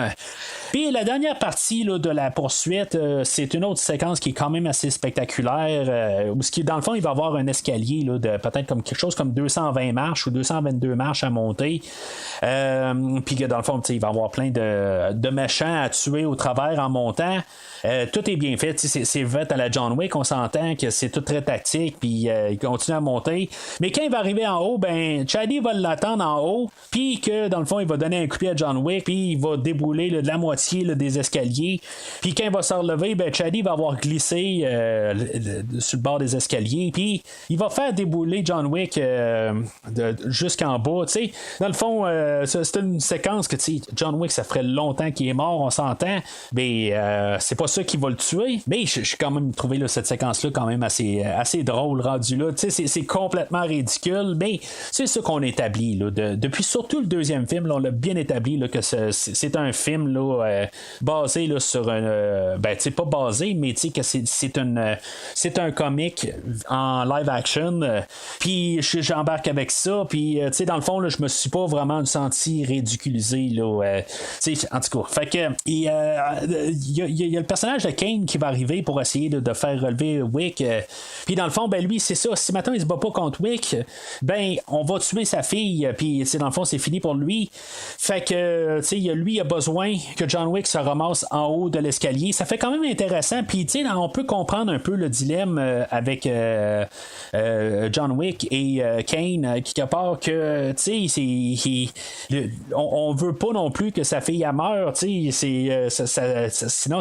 Puis la dernière partie là, de la poursuite, c'est une autre séquence qui est quand même assez spectaculaire. Où, dans le fond, il va y avoir un escalier là, de peut-être comme quelque chose comme 220 marches ou 222 marches à monter. Puis que dans le fond, il va y avoir plein de méchants à tuer au travers en montant. Tout est bien fait, c'est fait à la John Wick, on s'entend que c'est tout très tactique, puis il continue à monter. Mais quand il va arriver en haut, Chaddy va l'attendre en haut, puis que dans le fond, il va donner un coup de pied à John Wick, puis il va débouler là, de la moitié là, des escaliers. Puis quand il va se relever, Chaddy va avoir glissé sur le bord des escaliers, puis il va faire débouler John Wick jusqu'en bas. T'sais. Dans le fond, c'est une séquence que John Wick, ça ferait longtemps qu'il est mort, on s'entend, mais c'est pas ça qui va le tuer, mais j'ai quand même trouvé là, cette séquence-là quand même assez drôle rendu là. C'est complètement ridicule, mais c'est ça qu'on établit là, depuis surtout le deuxième film, là, on l'a bien établi là, que c'est un film là, basé là, sur un pas basé, mais que c'est un comique en live action, puis j'embarque avec ça, puis dans le fond là, je me suis pas vraiment senti ridiculisé là, en tout cas, fait que il y a le personnage de Kane qui va arriver pour essayer de faire relever Wick. Puis dans le fond, lui, c'est ça. Si maintenant il se bat pas contre Wick, on va tuer sa fille. Puis dans le fond, c'est fini pour lui. Fait que lui, il a besoin que John Wick se ramasse en haut de l'escalier. Ça fait quand même intéressant. Puis on peut comprendre un peu le dilemme avec John Wick et Kane, quelque part que on veut pas non plus que sa fille meure. Sinon,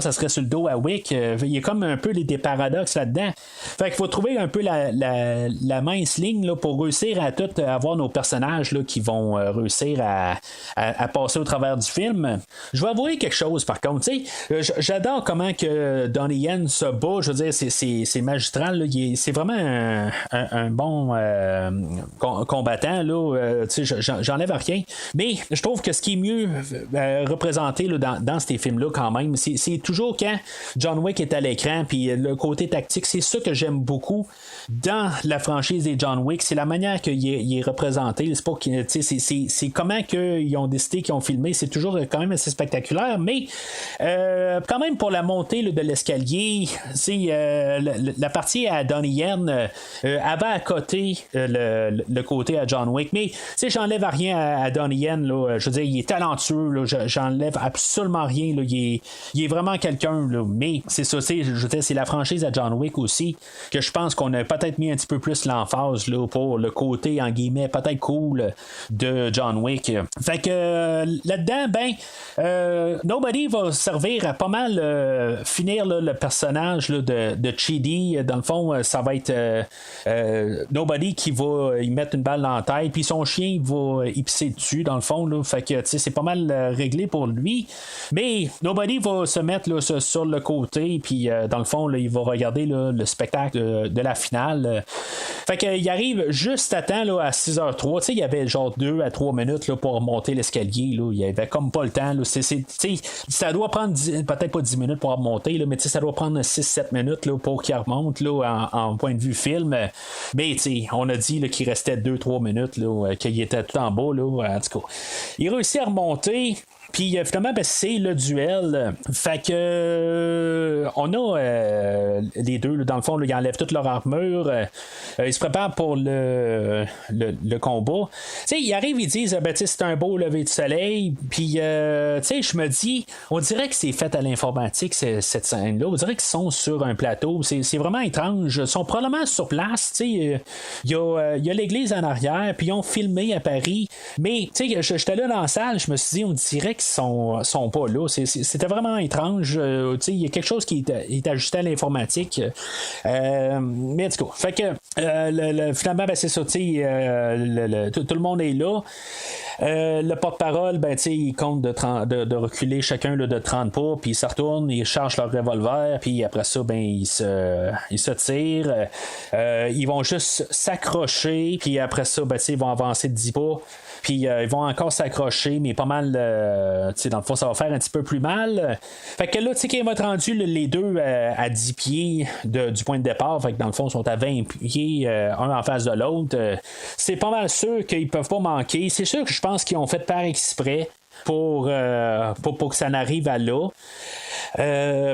ça serait sur le dos à Wick. Il y a comme un peu des paradoxes là-dedans. Fait qu'il faut trouver un peu la mince ligne là, pour réussir à tout avoir nos personnages là, qui vont réussir à passer au travers du film. Je vais avouer quelque chose par contre. J'adore comment que Donnie Yen se bat. Je veux dire, c'est magistral. Là. C'est vraiment un bon combattant. Là. J'enlève à rien. Mais je trouve que ce qui est mieux représenté là, dans ces films-là quand même, c'est toujours quand John Wick est à l'écran, puis le côté tactique, c'est ça que j'aime beaucoup dans la franchise des John Wick, c'est la manière qu'il est représenté. C'est pas c'est comment qu'ils ont décidé qu'ils ont filmé, c'est toujours quand même assez spectaculaire, mais quand même pour la montée là, de l'escalier, la partie à Donnie Yen avait à côté le côté à John Wick, mais j'enlève à rien à Donnie Yen, là, je veux dire, il est talentueux, là, j'enlève absolument rien, là, il est vraiment quelqu'un, là, mais c'est ça, c'est la franchise à John Wick aussi, que je pense qu'on a peut-être mis un petit peu plus l'emphase là, pour le côté, en guillemets, peut-être cool de John Wick. Fait que là-dedans, Nobody va servir à pas mal finir là, le personnage là, de Chidi. Dans le fond, ça va être Nobody qui va y mettre une balle dans la tête, puis son chien va y pisser dessus, dans le fond. Là, fait que c'est pas mal réglé pour lui. Mais Nobody va se mettre là, sur le côté, puis dans le fond, là, il va regarder là, le spectacle de la finale. Fait qu'il arrive juste à temps là, à 6h03. Il y avait genre 2 à 3 minutes là, pour remonter l'escalier. Là. Il y avait comme pas le temps. Là. Ça doit prendre peut-être pas 10 minutes pour remonter, là, mais ça doit prendre 6-7 minutes là, pour qu'il remonte là, en point de vue film. Mais on a dit là, qu'il restait 2-3 minutes, là, qu'il était tout en bas. Là, en tout cas, il réussit à remonter. Puis finalement, c'est le duel. Fait que on a les deux, là, dans le fond, là, ils enlèvent toute leur armure. Ils se préparent pour le combat. T'sais, ils arrivent, ils disent c'est un beau lever de soleil. Puis je me dis, on dirait que c'est fait à l'informatique, cette scène-là. On dirait qu'ils sont sur un plateau. C'est vraiment étrange. Ils sont probablement sur place. Il y a l'église en arrière, puis ils ont filmé à Paris. Mais j'étais là dans la salle, je me suis dit, on dirait qu'ils sont pas là. C'était vraiment étrange. Il y a quelque chose qui est ajusté à l'informatique. Mais en tout cas, fait que finalement, c'est ça. Tout le monde est là. Le porte-parole, il compte de reculer chacun là, de 30 pas, puis ils se retournent, ils chargent leur revolver, puis après ça, ils se tirent. Ils vont juste s'accrocher, puis après ça, ils vont avancer de 10 pas. Puis ils vont encore s'accrocher, mais pas mal, dans le fond, ça va faire un petit peu plus mal. Fait que là, quand ils vont être rendus les deux à 10 pieds du point de départ, fait que dans le fond, ils sont à 20 pieds, un en face de l'autre. C'est pas mal sûr qu'ils peuvent pas manquer. C'est sûr que je pense qu'ils ont fait par exprès pour que ça n'arrive à là.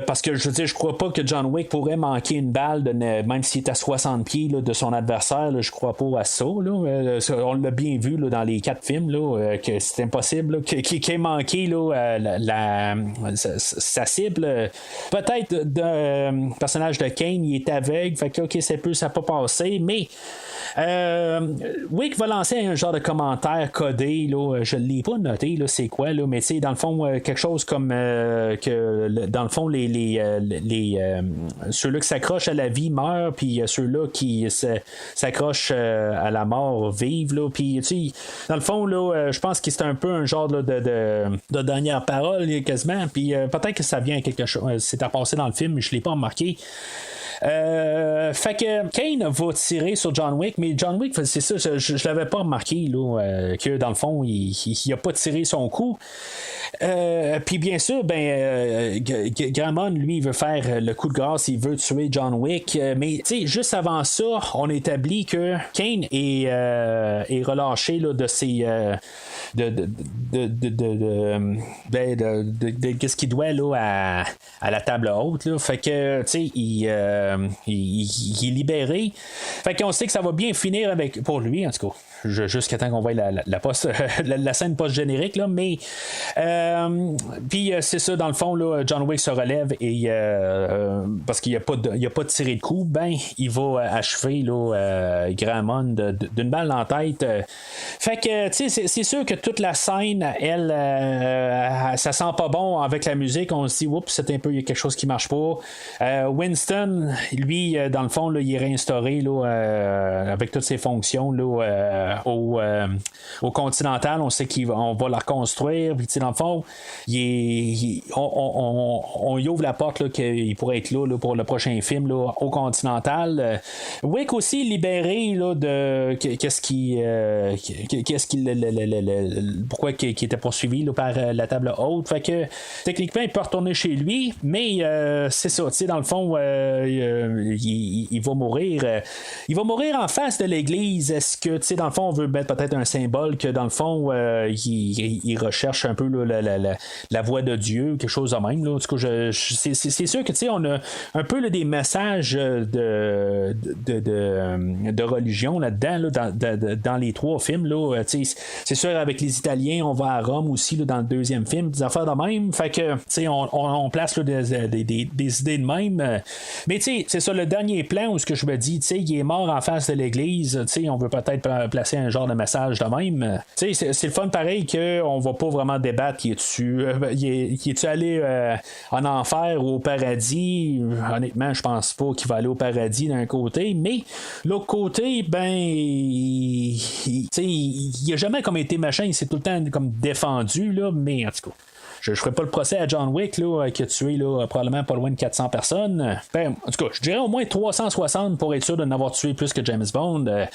Parce que je crois pas que John Wick pourrait manquer une balle même s'il est à 60 pieds là, de son adversaire. Là, je crois pas à ça. Là. On l'a bien vu là, dans les 4 films là, que c'est impossible qu'il ait manqué là, sa cible. Peut-être le personnage de Kane il est aveugle, fait que ça n'a pas passé, mais Wick va lancer un genre de commentaire codé, là, je ne l'ai pas noté, là, c'est quoi, là, mais dans le fond, quelque chose comme que dans le fond, ceux-là qui s'accrochent à la vie meurent, puis ceux-là qui s'accrochent à la mort vivent, là, puis dans le fond, là, je pense que c'est un peu un genre là, de dernière parole, quasiment, puis peut-être que ça vient à quelque chose, c'est à passer dans le film, mais je ne l'ai pas remarqué. Fait que Kane va tirer sur John Wick, mais John Wick, c'est ça, je l'avais pas remarqué là, que dans le fond, il a pas tiré son coup. Puis bien sûr, Gramon, lui, il veut faire le coup de grâce, il veut tuer John Wick, mais juste avant ça, on établit que Kane est relâché là, de ses qu'est-ce qu'il doit là à la table haute là. Fait que il est libéré. Fait qu'on sait que ça va bien finir pour lui en tout cas. Jusqu'à temps qu'on voit la scène post-générique là, mais puis c'est ça dans le fond là, John Wick se relève et parce qu'il n'y a pas tiré de coup, il va achever là, Gramon d'une balle dans la tête. Fait que c'est sûr que toute la scène elle ça sent pas bon avec la musique, on se dit oups, c'est un peu, il y a quelque chose qui marche pas. Winston lui dans le fond là, il est réinstauré là, avec toutes ses fonctions là, au Continental, on sait qu'on va la reconstruire, puis dans le fond on y ouvre la porte là, qu'il pourrait être là, pour le prochain film là, au Continental. Wick aussi libéré là, de pourquoi qu'il était poursuivi là, par la table haute, fait que techniquement il peut retourner chez lui, mais c'est ça, dans le fond il va mourir en face de l'église. Est-ce que dans le fond on veut mettre peut-être un symbole que dans le fond il recherche un peu là, la voix de Dieu, quelque chose de même là. En tout cas, c'est sûr que on a un peu là, des messages de religion là-dedans là, dans les 3 films là. C'est sûr avec les Italiens on va à Rome aussi là, dans le 2e film, des affaires de même, fait que on place là, des idées de même, mais c'est ça le dernier plan où ce que je me dis il est mort en face de l'église, on veut peut-être placer un genre de message de même. C'est le fun pareil qu'on va pas vraiment débattre qui est-tu allé en enfer ou au paradis. Honnêtement je pense pas qu'il va aller au paradis d'un côté, mais l'autre côté il a jamais comme été machin, il s'est tout le temps comme défendu là, mais en tout cas je ferai pas le procès à John Wick là, qui a tué là, probablement pas loin de 400 personnes. Ben, en tout cas, je dirais au moins 360 pour être sûr de n'avoir tué plus que James Bond. Là,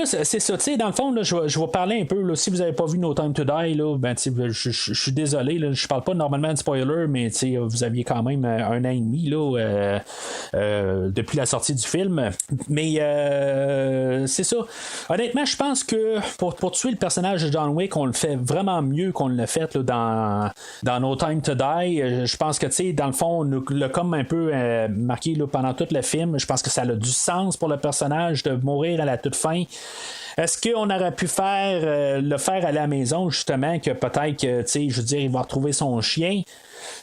c'est ça, tu sais, dans le fond, là, je vais parler un peu, là, si vous avez pas vu No Time to Die, là, ben, je suis désolé, là, je parle pas normalement de spoiler, mais vous aviez quand même 1 an et demi là, depuis la sortie du film. Mais c'est ça. Honnêtement, je pense que pour tuer le personnage de John Wick, on le fait vraiment mieux qu'on l'a fait là, dans No Time to Die. Je pense que, tu sais, dans le fond, on l'a comme un peu marqué là, pendant tout le film. Je pense que ça a du sens pour le personnage de mourir à la toute fin. Est-ce qu'on aurait pu le faire à la maison, justement, que peut-être que, tu sais, je veux dire, il va retrouver son chien?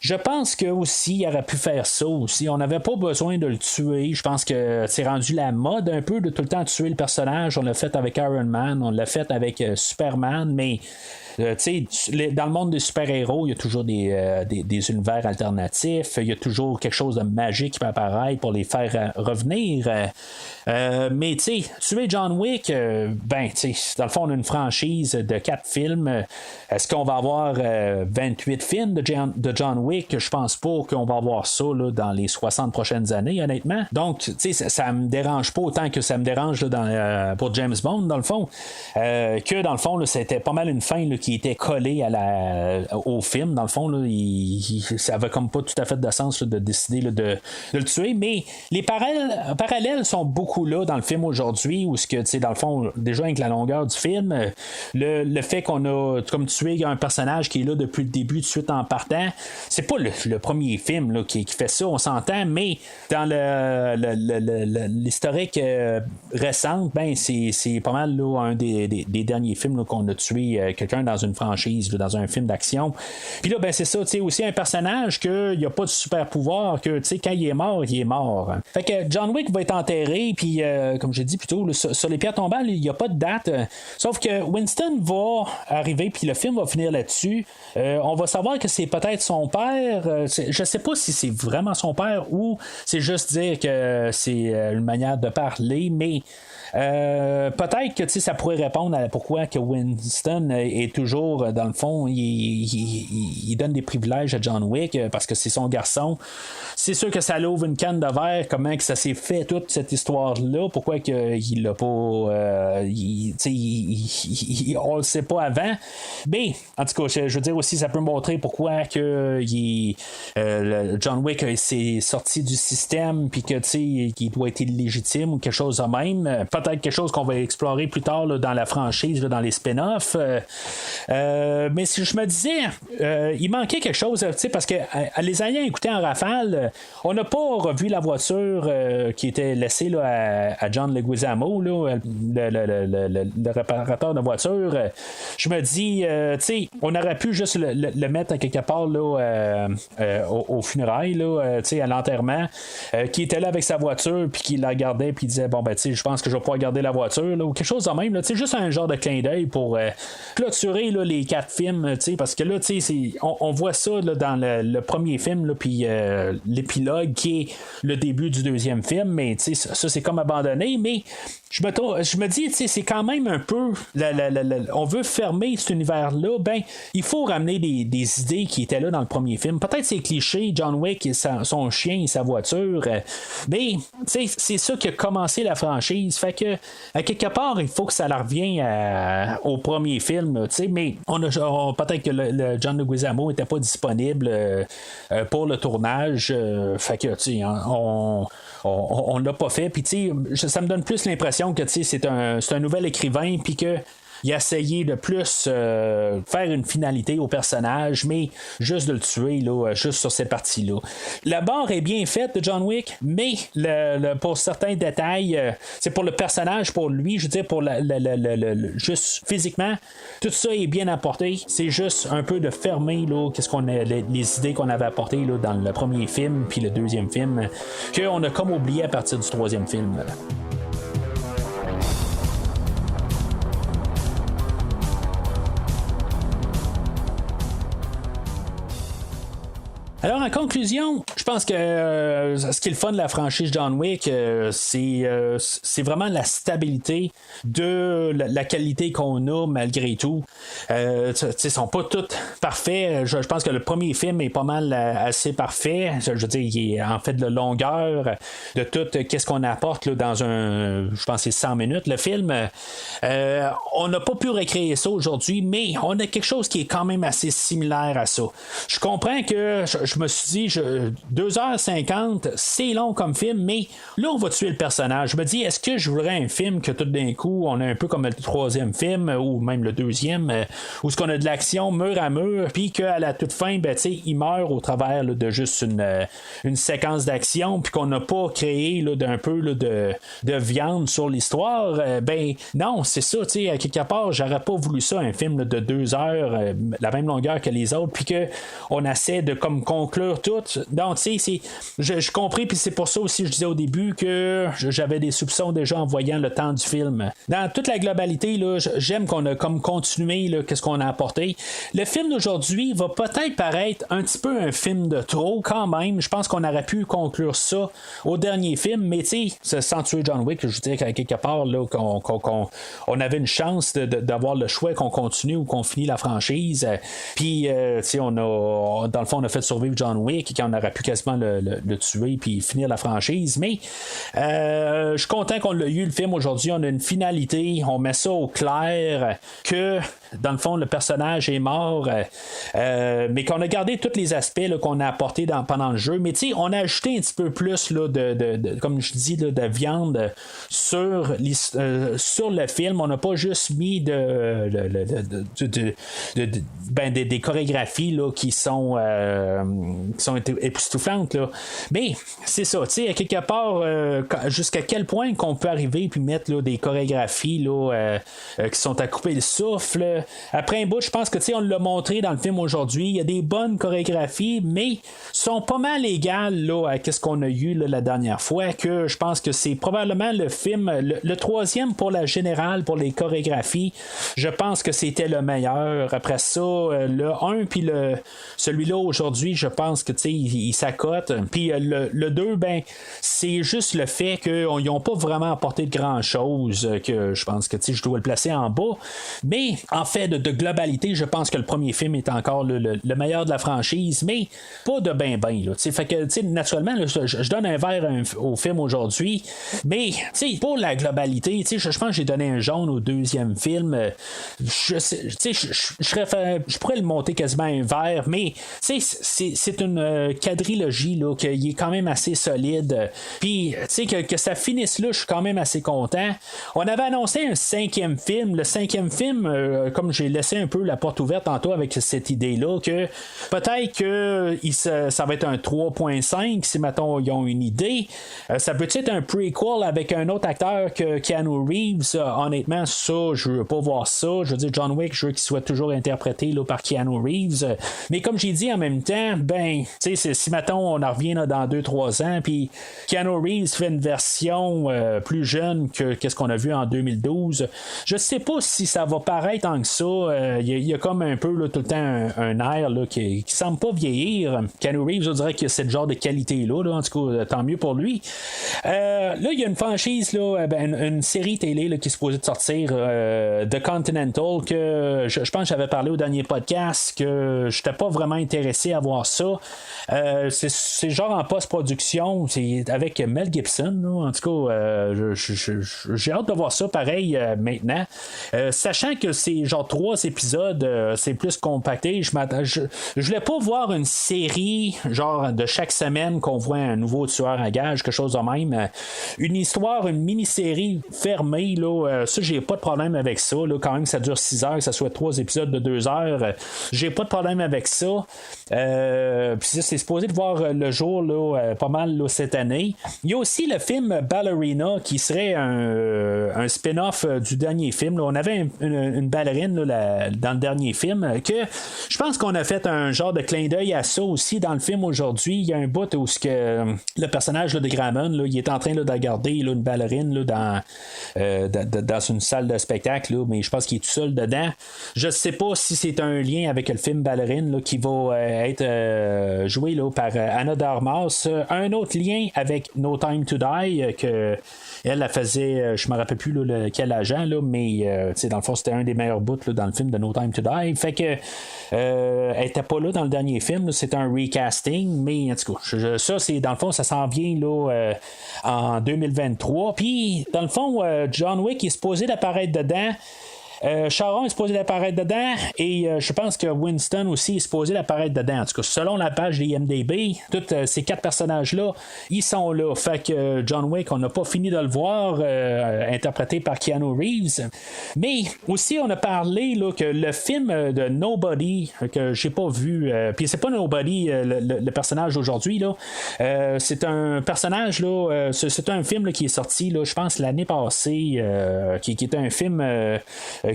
Je pense que aussi il aurait pu faire ça aussi. On n'avait pas besoin de le tuer. Je pense que c'est rendu la mode un peu de tout le temps tuer le personnage. On l'a fait avec Iron Man, on l'a fait avec Superman, mais dans le monde des super-héros, il y a toujours des univers alternatifs. Il y a toujours quelque chose de magique qui peut apparaître pour les faire revenir. Mais tu sais, tuer John Wick, ben, tu sais, dans le fond, on a une franchise de 4 films. Est-ce qu'on va avoir 28 films de John Wick? Je pense pas qu'on va avoir ça là, dans les 60 prochaines années, honnêtement. Donc, tu sais, ça me dérange pas autant que ça me dérange là, pour James Bond, dans le fond. Que dans le fond, là, c'était pas mal une fin là, qui était collée au film. Dans le fond, là, ça avait comme pas tout à fait de sens là, de décider là, de le tuer. Mais les parallèles sont beaucoup là dans le film aujourd'hui, où ce que, tu sais, dans le fond, déjà avec la longueur du film, le fait qu'on a comme tué un personnage qui est là depuis le début de suite en partant, c'est pas le premier film là, qui fait ça, on s'entend, mais dans l'historique récente, ben c'est pas mal là, un des derniers films là, qu'on a tué quelqu'un dans une franchise, là, dans un film d'action. Puis là, ben c'est ça, tu sais, aussi un personnage qu'il n'y a pas de super pouvoir, que tu sais, quand il est mort, il est mort. Fait que John Wick va être enterré, puis comme j'ai dit plus tôt, là, sur les pierres tombales, il n'y a pas de date. Sauf que Winston va arriver, puis le film va finir là-dessus. On va savoir que c'est peut-être son père. Je sais pas si c'est vraiment son père ou c'est juste dire que c'est une manière de parler, mais peut-être que ça pourrait répondre à pourquoi que Winston est toujours, dans le fond, il donne des privilèges à John Wick parce que c'est son garçon. C'est sûr que ça l'ouvre une canne de verre, comment que ça s'est fait toute cette histoire-là, pourquoi qu'il l'a pas on le sait pas avant. Mais en tout cas, je veux dire aussi, ça peut montrer pourquoi que John Wick s'est sorti du système puis que qu'il doit être illégitime ou quelque chose de même. Peut-être quelque chose qu'on va explorer plus tard là, dans la franchise, là, dans les spin-offs. Mais si je me disais, il manquait quelque chose, parce que les ayant écoutés en rafale, on n'a pas revu la voiture qui était laissée là, à John Leguizamo, là, le réparateur de voiture. Je me dis, on aurait pu juste le mettre à quelque part là, au funérailles, là, à l'enterrement, qui était là avec sa voiture, puis qui la regardait, puis il disait, bon, ben, je pense que je vais pouvoir garder la voiture, là, ou quelque chose de même, là, juste un genre de clin d'œil pour clôturer là, les 4 films, parce que là, on voit ça là, dans le premier film, puis l'épilogue qui est le début du deuxième film, mais ça c'est comme abandonné, mais je me dis, c'est quand même un peu on veut fermer cet univers-là, ben il faut ramener des idées qui étaient là dans le premier film. Peut-être c'est cliché, John Wick et son chien et sa voiture, mais c'est ça qui a commencé la franchise. Fait que à quelque part, il faut que ça la revienne au premier film, mais peut-être que le John Leguizamo n'était pas disponible pour le tournage. Fait que on l'a pas fait. Puis ça me donne plus l'impression que c'est un nouvel écrivain, puis que il a essayé de plus faire une finalité au personnage, mais juste de le tuer là, juste sur cette partie-là. La barre est bien faite de John Wick, mais pour certains détails, c'est pour le personnage, pour lui, je veux dire, pour juste physiquement, tout ça est bien apporté. C'est juste un peu de fermer là, les idées qu'on avait apportées là, dans le premier film, puis le deuxième film, qu'on a comme oublié à partir du troisième film. Alors, en conclusion, je pense que ce qui est le fun de la franchise John Wick, c'est vraiment la stabilité de la qualité qu'on a malgré tout. Ils sont pas tous parfaits. Je pense que le premier film est pas mal assez parfait. Je veux dire, il est en fait de longueur, de tout qu'est-ce qu'on apporte là, dans je pense que c'est 100 minutes le film. On n'a pas pu recréer ça aujourd'hui, mais on a quelque chose qui est quand même assez similaire à ça. Je comprends que je me suis dit 2h50, c'est long comme film, mais là on va tuer le personnage. Je me dis, est-ce que je voudrais un film que tout d'un coup on a un peu comme le troisième film ou même le deuxième, où ce qu'on a de l'action mur à mur, puis qu'à la toute fin, il meurt au travers là, de juste une séquence d'action, puis qu'on n'a pas créé là, d'un peu là, de viande sur l'histoire. Non, c'est ça, à quelque part, j'aurais pas voulu ça, un film là, de 2 heures, la même longueur que les autres, puis qu'on essaie de comme conclure tout. Donc, je comprends, puis c'est pour ça aussi, je disais au début que j'avais des soupçons déjà en voyant le temps du film. Dans toute la globalité, là, j'aime qu'on a comme continué là, qu'est-ce qu'on a apporté. Le film d'aujourd'hui va peut-être paraître un petit peu un film de trop, quand même. Je pense qu'on aurait pu conclure ça au dernier film, mais sans tuer John Wick, je dirais qu'à quelque part, là, on avait une chance d'avoir le choix qu'on continue ou qu'on finit la franchise. Puis, dans le fond, on a fait survivre John Wick, et qu'on aurait pu quasiment le tuer puis finir la franchise. Mais je suis content qu'on l'a eu, le film aujourd'hui. On a une finalité, on met ça au clair que dans le fond, le personnage est mort, mais qu'on a gardé tous les aspects là, qu'on a apportés pendant le jeu. Mais on a ajouté un petit peu plus là, comme je dis, là, de viande sur le film. On n'a pas juste mis des chorégraphies là, qui sont époustouflantes. Là. Mais c'est ça, à quelque part, jusqu'à quel point qu'on peut arriver puis mettre là, des chorégraphies là, qui sont à couper le souffle. Après un bout, je pense que on l'a montré dans le film aujourd'hui. Il y a des bonnes chorégraphies, mais sont pas mal égales là, à ce qu'on a eu là, la dernière fois. Que je pense que c'est probablement le film, le troisième pour la générale, pour les chorégraphies. Je pense que c'était le meilleur. Après ça, le 1 puis celui-là aujourd'hui, je pense que il s'accote. Puis le 2, c'est juste le fait qu'ils n'ont pas vraiment apporté de grand-chose. Que je pense que je dois le placer en bas. Mais en fait, de globalité, je pense que le premier film est encore le meilleur de la franchise, mais pas de ben. Fait que, naturellement, là, je donne un verre au film aujourd'hui, mais pour la globalité, je pense que j'ai donné un jaune au deuxième film. Je pourrais le monter quasiment un vert, mais c'est une quadrilogie là, qui est quand même assez solide. Puis, que ça finisse là, je suis quand même assez content. On avait annoncé un 5e film. Le 5e film, comme j'ai laissé un peu la porte ouverte tantôt avec cette idée-là, que peut-être que ça va être un 3.5 si mettons ils ont une idée. Ça peut être un prequel avec un autre acteur que Keanu Reeves. Honnêtement, ça, je veux pas voir ça. Je veux dire, John Wick, je veux qu'il soit toujours interprété là, par Keanu Reeves. Mais comme j'ai dit en même temps, si mettons on en revient là, dans 2-3 ans, puis Keanu Reeves fait une version plus jeune que qu'est-ce qu'on a vu en 2012, je sais pas si ça va paraître tant que ça. Il y a comme un peu là, tout le temps un air là, qui semble pas vieillir. Keanu Reeves, je dirais qu'il y a ce genre de qualité-là. Là, en tout cas, tant mieux pour lui. Là, il y a une franchise, là, une série télé là, qui est supposée de sortir, The Continental, que je pense que j'avais parlé au dernier podcast, que je n'étais pas vraiment intéressé à voir ça. C'est genre en post-production, c'est avec Mel Gibson. Là, en tout cas, j'ai hâte de voir ça pareil maintenant. Sachant que c'est genre 3 épisodes, c'est plus compacté. Je voulais pas voir une série genre de chaque semaine qu'on voit un nouveau tueur à gage, quelque chose de même. Une histoire, une mini-série fermée, là, ça j'ai pas de problème avec ça. Là, quand même, ça dure 6 heures, que ça soit 3 épisodes de 2 heures. J'ai pas de problème avec ça. Puis c'est supposé de voir le jour là, pas mal là, cette année. Il y a aussi le film Ballerina qui serait un spin-off du dernier film. Là. On avait une ballerine là, dans le dernier film que je pense qu'on a fait un genre de clin d'œil à ça aussi dans le film aujourd'hui. Il y a un bout où le personnage là, de Gramon là, il est en train là, de regarder là, une ballerine là, dans une salle de spectacle, là, mais je pense qu'il est tout seul dedans. Je sais pas si c'est un lien avec le film Ballerine là, qui va être jouée là, par Anna de Armas. Un autre lien avec No Time to Die, que elle faisait, je me rappelle plus là, quel agent, là, mais dans le fond, c'était un des meilleurs bouts là, dans le film de No Time to Die. Fait que elle était pas là dans le dernier film, c'était un recasting, mais en tout cas, ça, c'est dans le fond, ça s'en vient là, en 2023. Puis, dans le fond, John Wick est supposé d'apparaître dedans. Sharon est supposé d'apparaître dedans et je pense que Winston aussi est supposé d'apparaître dedans. En tout cas, selon la page des IMDb, tous ces 4 personnages-là, ils sont là. Fait que John Wick, on n'a pas fini de le voir, interprété par Keanu Reeves. Mais aussi, on a parlé là, que le film de Nobody, que j'ai pas vu, puis c'est pas Nobody, le personnage d'aujourd'hui, là, c'est un personnage, là, c'est un film là, qui est sorti, là, je pense, l'année passée, qui était un film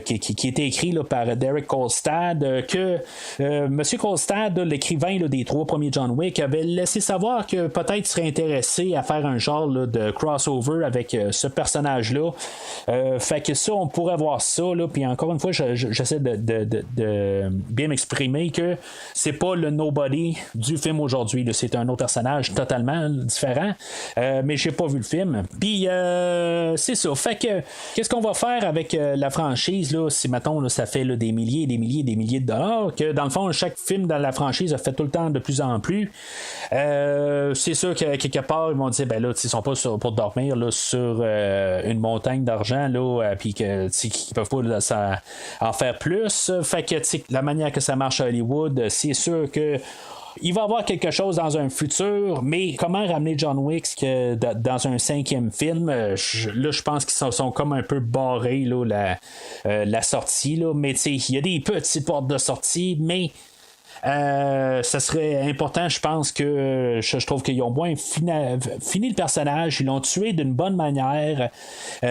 qui était écrit là, par Derek Kolstad, que M. Kolstad, l'écrivain là, des 3 premiers John Wick, avait laissé savoir que peut-être serait intéressé à faire un genre là, de crossover avec ce personnage-là. Fait que ça, on pourrait voir ça. Puis encore une fois, j'essaie de bien m'exprimer que c'est pas le Nobody du film aujourd'hui. Là. C'est un autre personnage totalement différent. Mais j'ai pas vu le film. Puis c'est ça. Fait que qu'est-ce qu'on va faire avec la franchise? Là, si mettons, là, ça fait là, des milliers de dollars, que dans le fond, chaque film dans la franchise a fait tout le temps de plus en plus. C'est sûr que quelque part, ils vont dire, ben là, ils sont pas pour dormir là, sur une montagne d'argent, là, puis qu'ils peuvent pas là, en faire plus. Fait que la manière que ça marche à Hollywood, c'est sûr que il va y avoir quelque chose dans un futur, mais comment ramener John Wick dans un 5e film? Là, je pense qu'ils sont comme un peu barrés, là, la sortie. Là. Mais il y a des petites portes de sortie, mais ça serait important, je pense que je trouve qu'ils ont moins fini le personnage, ils l'ont tué d'une bonne manière, puis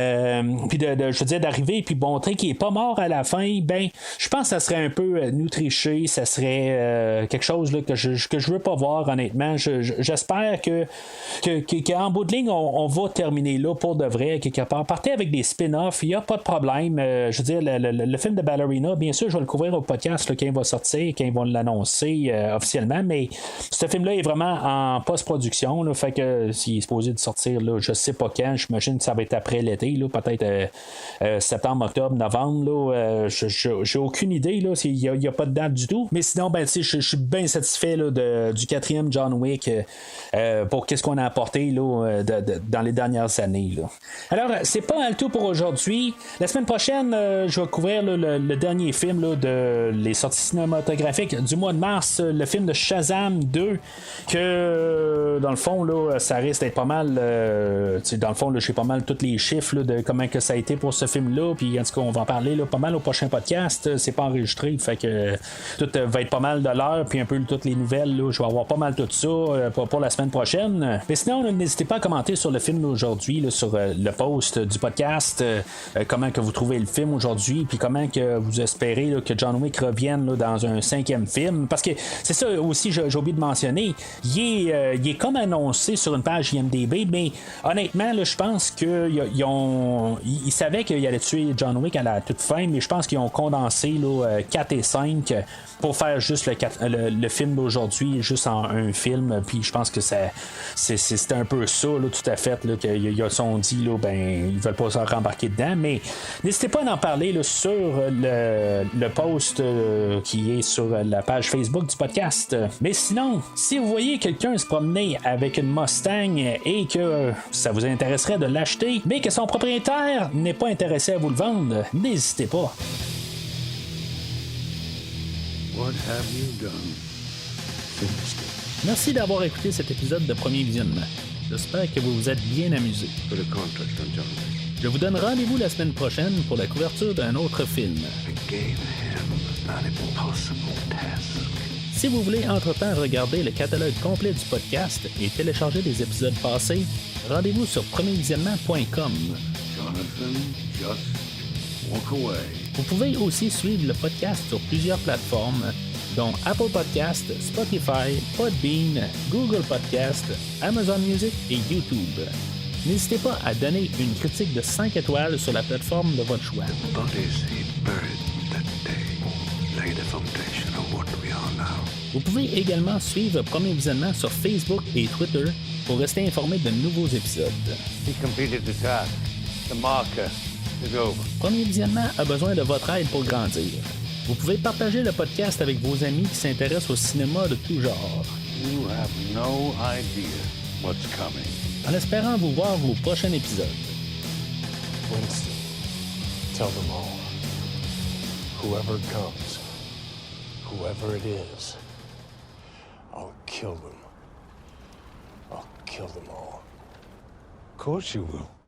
je veux dire d'arriver puis montrer qu'il est pas mort à la fin. Ben, je pense que ça serait un peu nous tricher, ça serait quelque chose là, que je veux pas voir honnêtement. J'espère qu'en bout de ligne on va terminer là pour de vrai quelque part. Partez avec des spin-offs, il n'y a pas de problème. Je veux dire le film de Ballerina, bien sûr je vais le couvrir au podcast là, quand il va sortir, quand ils vont l'annoncer officiellement, mais ce film-là est vraiment en post-production, là, fait que s'il est supposé de sortir, là, je sais pas quand, j'imagine que ça va être après l'été, là, peut-être septembre, octobre, novembre, là, j'ai aucune idée, là, il n'y a pas de date du tout, mais sinon, ben, je suis bien satisfait là, du 4e John Wick pour qu'est-ce qu'on a apporté là, dans les dernières années. Là. Alors, c'est pas mal tout pour aujourd'hui. La semaine prochaine, je vais couvrir là, le dernier film là, de les sorties cinématographiques du mois de mars, le film de Shazam 2, que dans le fond là, ça risque d'être pas mal dans le fond là, j'ai pas mal tous les chiffres là, de comment que ça a été pour ce film là, puis en tout cas on va en parler là, pas mal au prochain podcast. C'est pas enregistré, fait que tout va être pas mal de l'heure, puis un peu toutes les nouvelles là, je vais avoir pas mal tout ça pour la semaine prochaine. Mais sinon n'hésitez pas à commenter sur le film d'aujourd'hui là, sur le post du podcast, comment que vous trouvez le film aujourd'hui, puis comment que vous espérez là, que John Wick revienne là, dans un 5e film, parce que c'est ça aussi, j'ai oublié de mentionner, il est comme annoncé sur une page IMDb, mais honnêtement là, je pense qu'ils savaient qu'ils allaient tuer John Wick à la toute fin, mais je pense qu'ils ont condensé là, 4 et 5 pour faire juste le film d'aujourd'hui juste en un film, puis je pense que c'était un peu ça là, tout à fait là, qu'ils ont dit là, ben ils veulent pas s'en rembarquer dedans, mais n'hésitez pas à en parler là, sur le post qui est sur la page Facebook du podcast. Mais sinon, si vous voyez quelqu'un se promener avec une Mustang et que ça vous intéresserait de l'acheter, mais que son propriétaire n'est pas intéressé à vous le vendre, n'hésitez pas. What have you done? Finished it. Merci d'avoir écouté cet épisode de Premier Visionnement. J'espère que vous vous êtes bien amusé. Put a contract on John Wick. Je vous donne rendez-vous la semaine prochaine pour la couverture d'un autre film. I gave him an impossible task. Si vous voulez entre-temps regarder le catalogue complet du podcast et télécharger les épisodes passés, rendez-vous sur premiervisionnement.com. Jonathan, just walk away. Vous pouvez aussi suivre le podcast sur plusieurs plateformes, dont Apple Podcast, Spotify, Podbean, Google Podcast, Amazon Music et YouTube. N'hésitez pas à donner une critique de 5 étoiles sur la plateforme de votre choix. Bodies he buried that day lay the foundation of what we are. on now. Vous pouvez également suivre Premier Visionnement sur Facebook et Twitter pour rester informé de nouveaux épisodes. He completed the task. The marker is over. Premier Visionnement a besoin de votre aide pour grandir. Vous pouvez partager le podcast avec vos amis qui s'intéressent au cinéma de tout genre. You have no idea what's coming. En espérant vous voir au prochain épisode. Winston, tell them all. Whoever comes, whoever it is, I'll kill them. I'll kill them all. Of course you will.